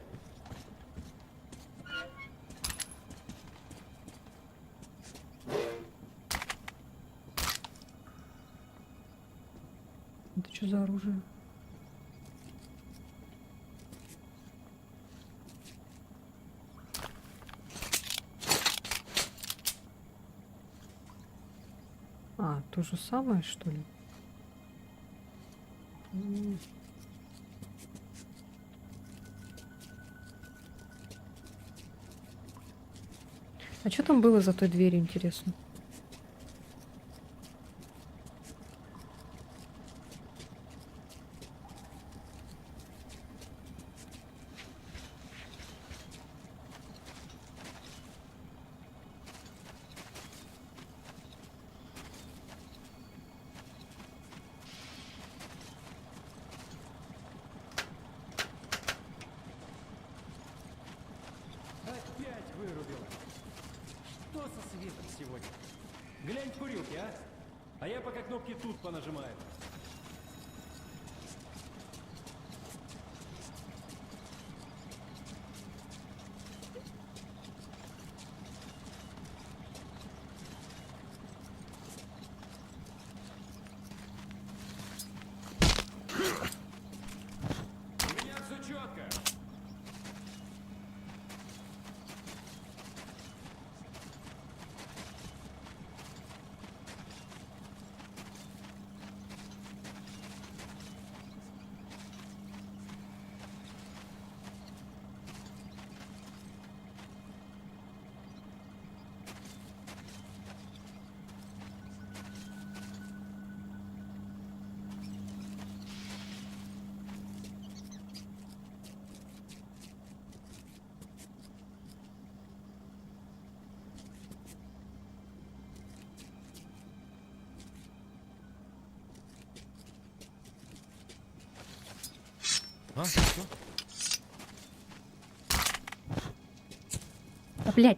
Speaker 1: Это что за оружие? А, то же самое, что ли? А что там было за той дверью, интересно?
Speaker 6: Опять вырубила. Что со светом сегодня? Глянь в курилки, а? А я пока кнопки тут понажимаю. У меня все четко.
Speaker 11: А? Что?
Speaker 1: А, блядь.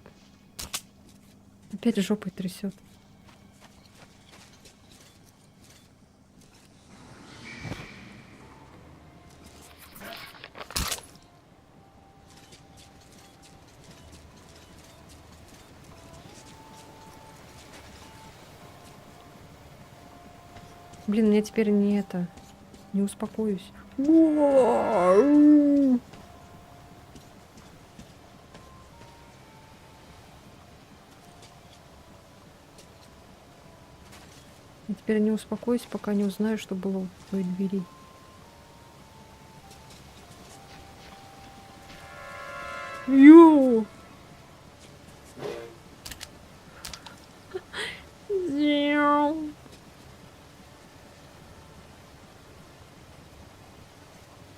Speaker 1: Опять жопой трясет. Блин, я теперь не это, не успокоюсь. Я теперь не успокоюсь, пока не узнаю, что было в той двери. Ю!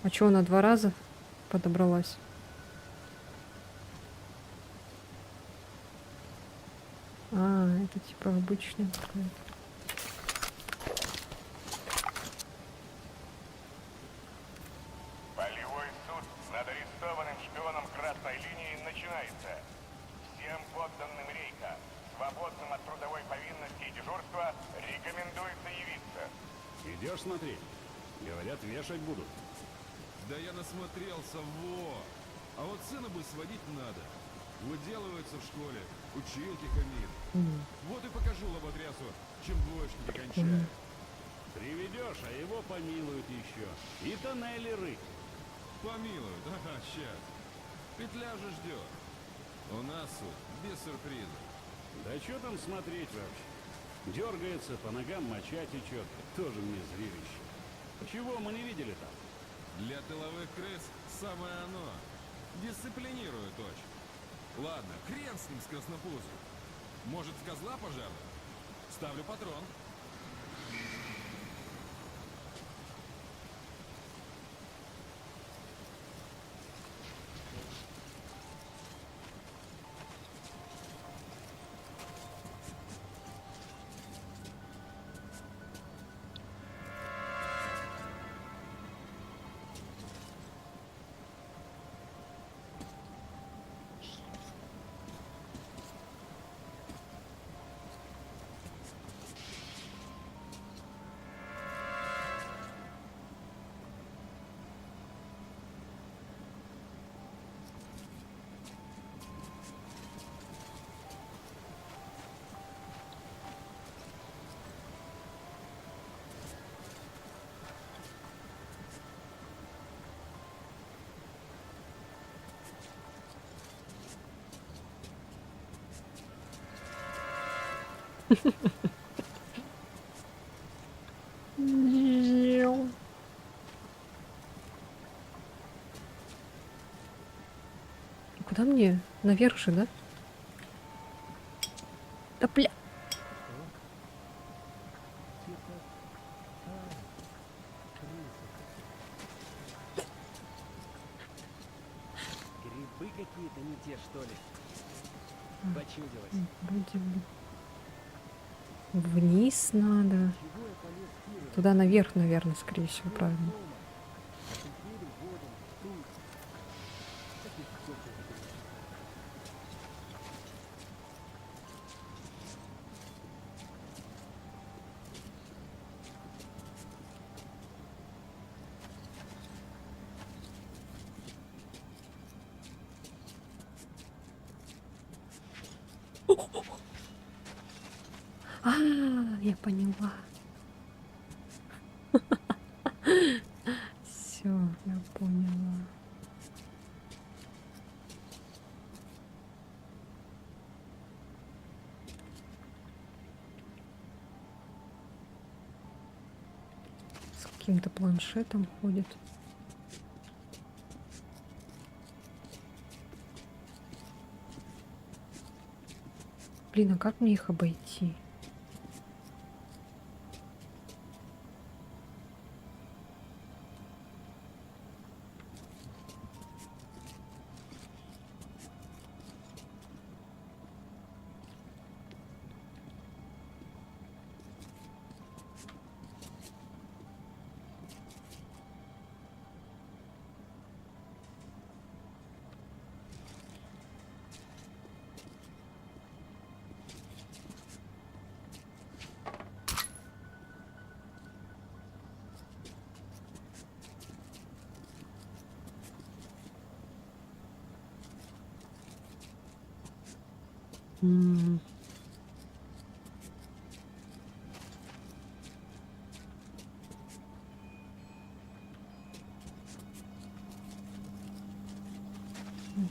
Speaker 1: А чё, она 2 раза подобралась? А, это типа обычная такая.
Speaker 12: Полевой суд над арестованным шпионом красной линии начинается. Всем подданным Рейка,
Speaker 11: Пойдешь смотреть? Говорят, вешать будут.
Speaker 7: Да я насмотрелся, во! А вот сына бы сводить надо. Выделывается в школе, училки хамит. Вот и покажу лоботрясу, чем двоечники кончают.
Speaker 11: Приведешь, а его помилуют еще. И тоннели рыть.
Speaker 7: Помилуют, ага, щас. Петля же ждет. У нас суд без сюрприза.
Speaker 11: Да что там смотреть вообще? Дергается, по ногам моча течет. Тоже мне зрелище. Чего мы не видели там?
Speaker 7: Для тыловых крыс самое оно. Дисциплинирует очень. Ладно, хрен с ним, с краснопузом. Может, с козла пожарным? Ставлю патрон.
Speaker 1: Куда мне? Наверх же, да? Да бля.
Speaker 6: Грибы какие-то не те, что ли? Почудилось.
Speaker 1: Вроде бы вниз надо. Туда наверх, наверное, скорее всего, правильно. А, я поняла. Все, я поняла. С каким-то планшетом ходит. Блин, а как мне их обойти? Ну,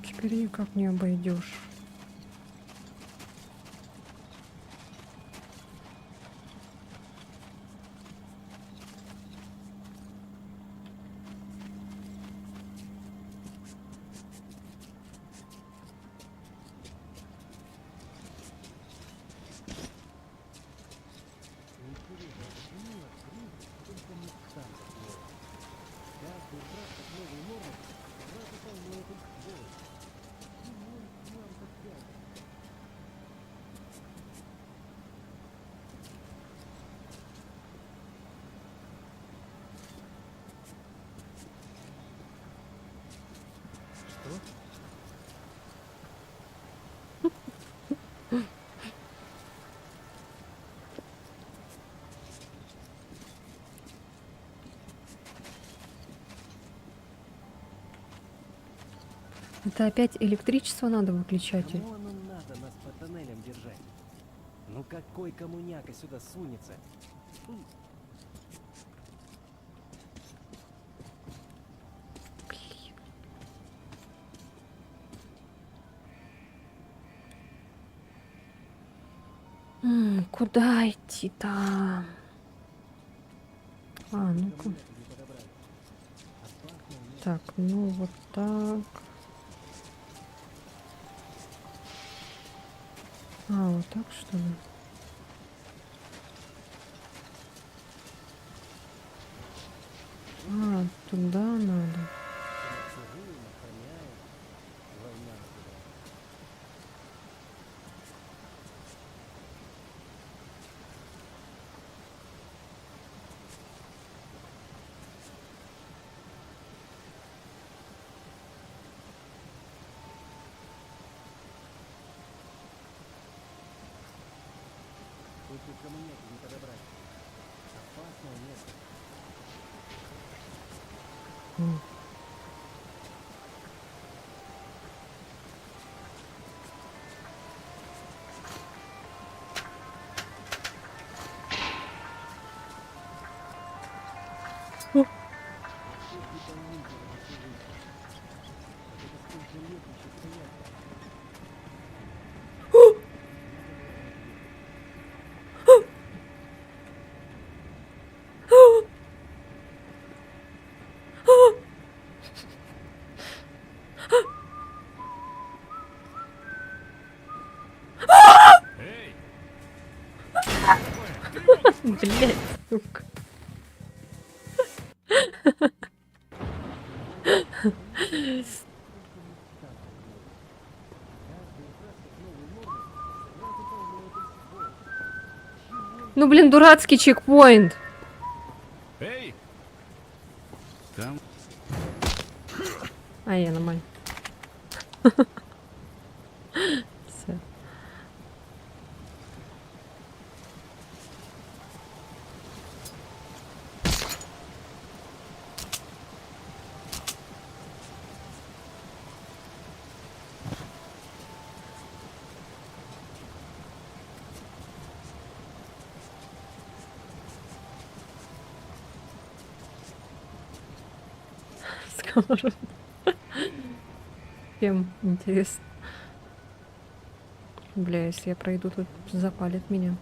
Speaker 1: теперь никак не обойдешь. Это опять электричество надо выключать?
Speaker 15: Кому оно надо нас по тоннелям держать? Ну какой коммуняка сюда сунется?
Speaker 1: Куда идти-то? Ну-ка. Так, ну вот так. Вот так что ли? Туда надо.
Speaker 15: Тут коммуняки не подобрать. Опасное место.
Speaker 1: Блять, сука. Ну, блин, дурацкий чекпоинт.
Speaker 7: Эй! Там.
Speaker 1: Я нормально. Всё. Сковород. Кем, интересно. Бля, если я пройду, тут запалит меня.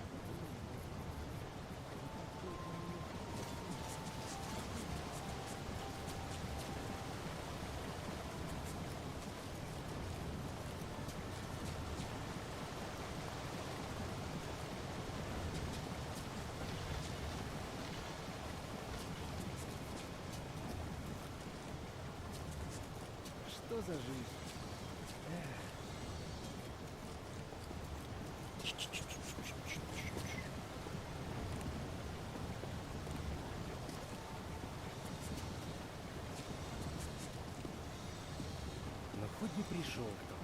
Speaker 15: Что за жизнь? Но хоть бы пришел кто.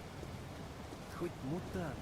Speaker 15: Хоть мутант.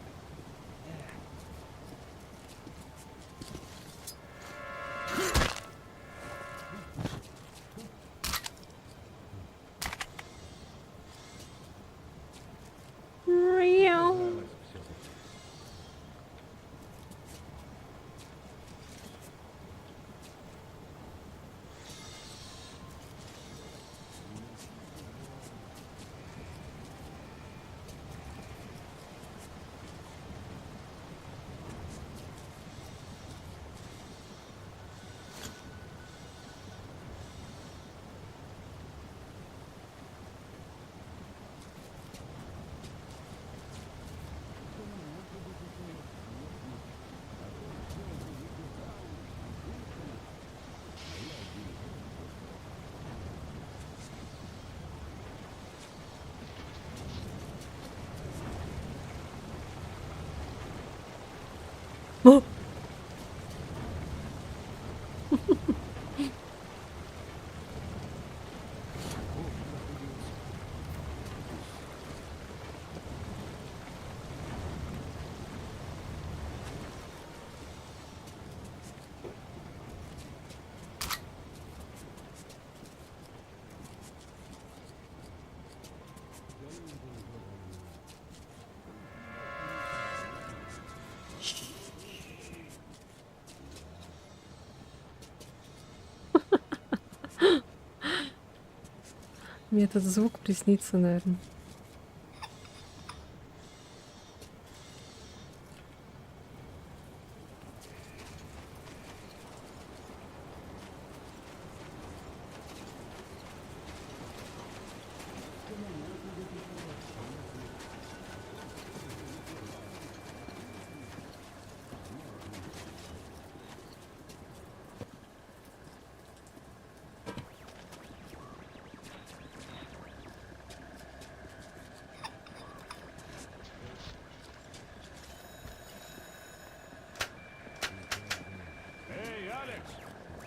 Speaker 1: О! Мне этот звук приснится, наверное.
Speaker 11: Эй, Алекс!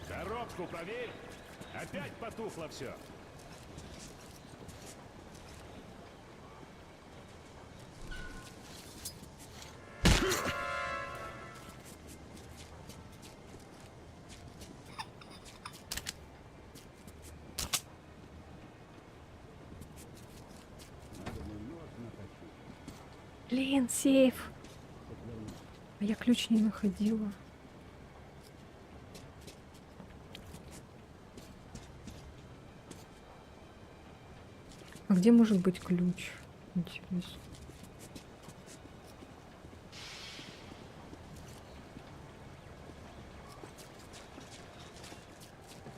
Speaker 11: Коробку проверь! Опять потухло все.
Speaker 1: Блин, сейф. А я ключ не находила. А где может быть ключ? Интересно.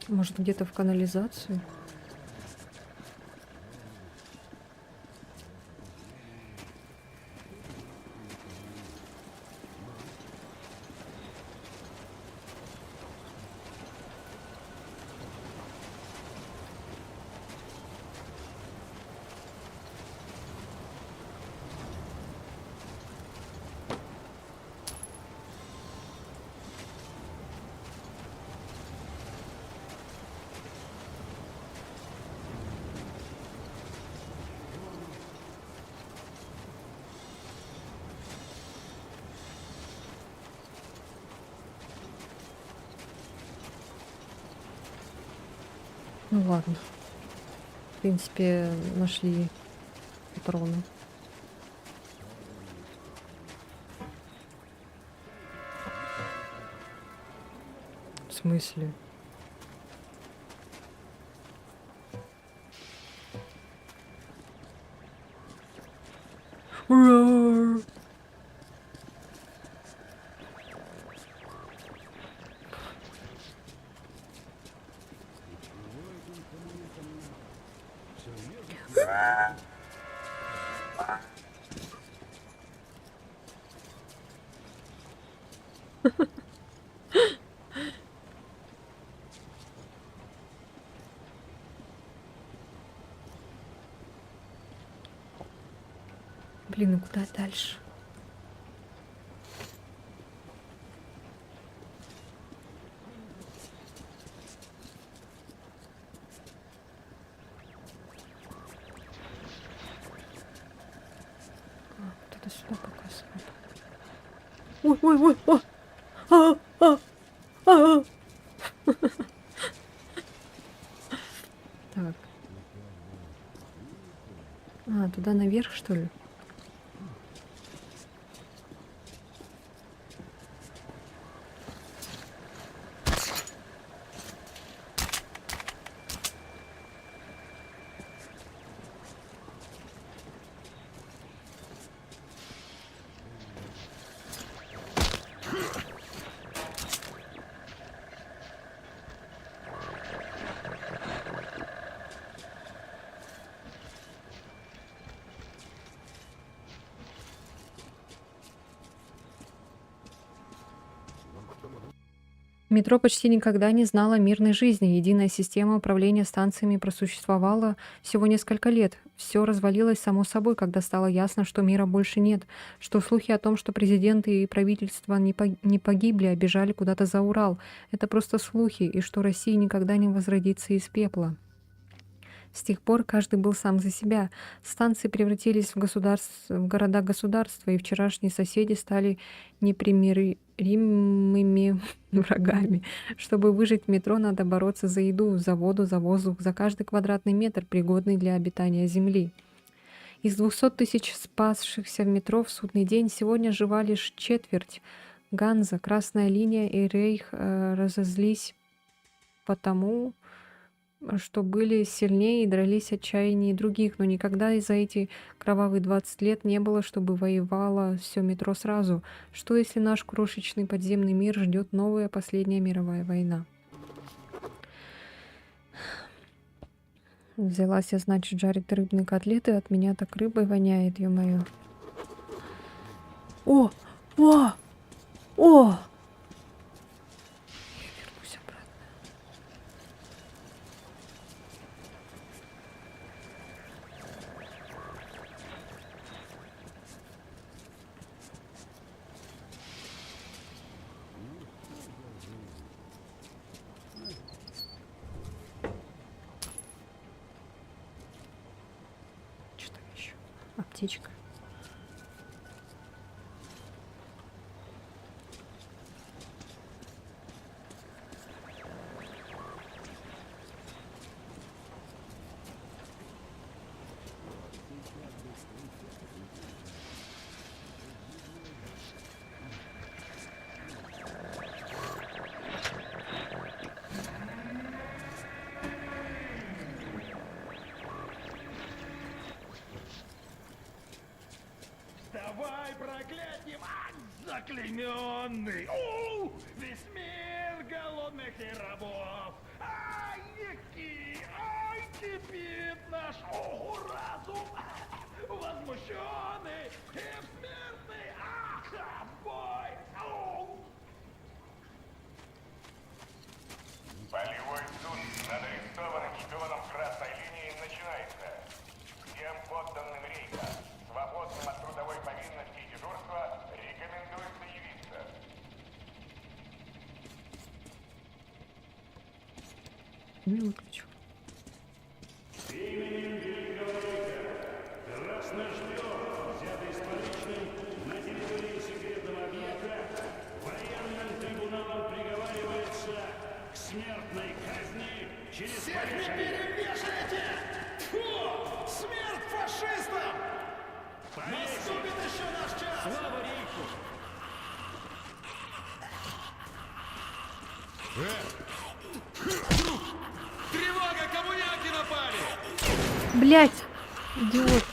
Speaker 1: Может, где-то в канализации? Ну ладно. В принципе, нашли патроны. В смысле? Ура! Блин, ну куда дальше? Вот это сюда показывает. Ой, ой, ой, ой! А! Так. А, туда наверх, что ли? Метро почти никогда не знало мирной жизни. Единая система управления станциями просуществовала всего несколько лет. Все развалилось само собой, когда стало ясно, что мира больше нет, что слухи о том, что президенты и правительство не погибли, а бежали куда-то за Урал, это просто слухи, и что Россия никогда не возродится из пепла. С тех пор каждый был сам за себя. Станции превратились в города-государства, и вчерашние соседи стали непримиримыми врагами. Чтобы выжить в метро, надо бороться за еду, за воду, за воздух, за каждый квадратный метр, пригодный для обитания Земли. Из 200 тысяч спасшихся в метро в судный день сегодня жива лишь четверть. Ганза, Красная линия и Рейх разозлились потому, что были сильнее и дрались отчаяннее других, но никогда и за эти кровавые 20 лет не было, чтобы воевало все метро сразу. Что если наш крошечный подземный мир ждет новая последняя мировая война? Взялась я, значит, жарить рыбные котлеты, от меня так рыбой воняет, ё-моё. О! О! О! Что там еще? Аптечка.
Speaker 15: Давай, проклятьем! Заклейменный! О, весь мир голодных и рабов! Ай, яки! Ай, кипит наш разум! Возмущенный и смертный! Ах, бой!
Speaker 12: Полевой суд над арестованным шпионом красной линии начинается. Всем подданным рейда, свободным от трудовой повинности и дежурства, рекомендуется явиться.
Speaker 1: Не выключу.
Speaker 15: Именем великого рейда, красный шпион, взятый с поличным на территории секретного объекта, военным трибуналом приговаривается к смертной казни через повешение. Перевешайте! Фу! Смерть фашистам! Наступит еще наш час! Слава рейху!
Speaker 11: Тревога! Коммуняки напали!
Speaker 1: Блять! Идиот!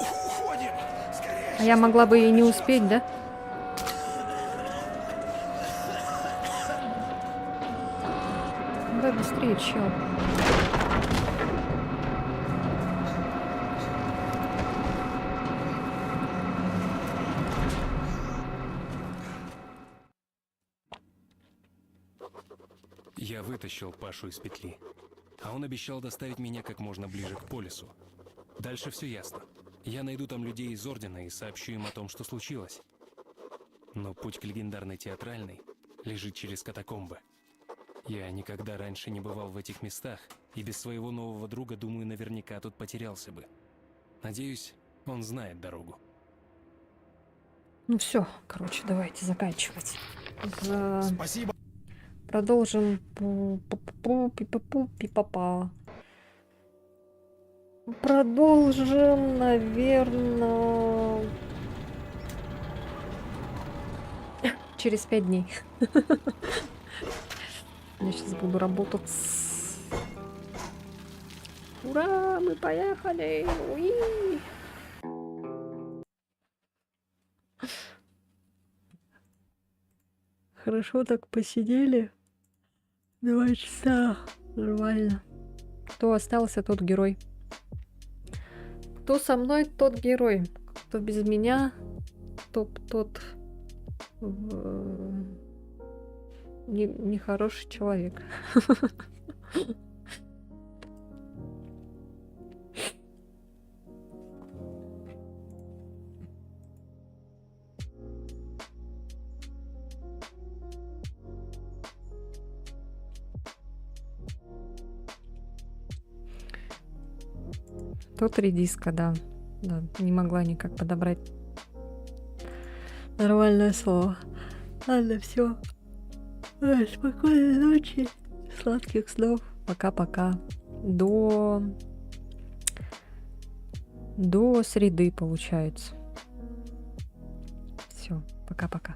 Speaker 15: Уходим! Скорее!
Speaker 1: А я могла бы и не успеть, да? Давай быстрее, чел.
Speaker 3: Я вытащил Пашу из петли, а он обещал доставить меня как можно ближе к полюсу. Дальше все ясно. Я найду там людей из Ордена и сообщу им о том, что случилось. Но путь к легендарной театральной лежит через катакомбы. Я никогда раньше не бывал в этих местах, и без своего нового друга, думаю, наверняка тут потерялся бы. Надеюсь, он знает дорогу.
Speaker 1: Ну все, короче, давайте заканчивать.
Speaker 5: Спасибо.
Speaker 1: Продолжим. Пи-па-па. Продолжим, наверное, через 5 дней. Я сейчас буду работать. Ура, мы поехали! Уи! Хорошо так посидели. 2 часа. Нормально. Кто остался, тот герой. Кто со мной, тот герой. Кто без меня, тот нехороший человек. Тут редиска, да. Да, не могла никак подобрать нормальное слово. Ладно, все. Спокойной ночи, сладких снов. Пока-пока. до среды, получается. Все, пока-пока.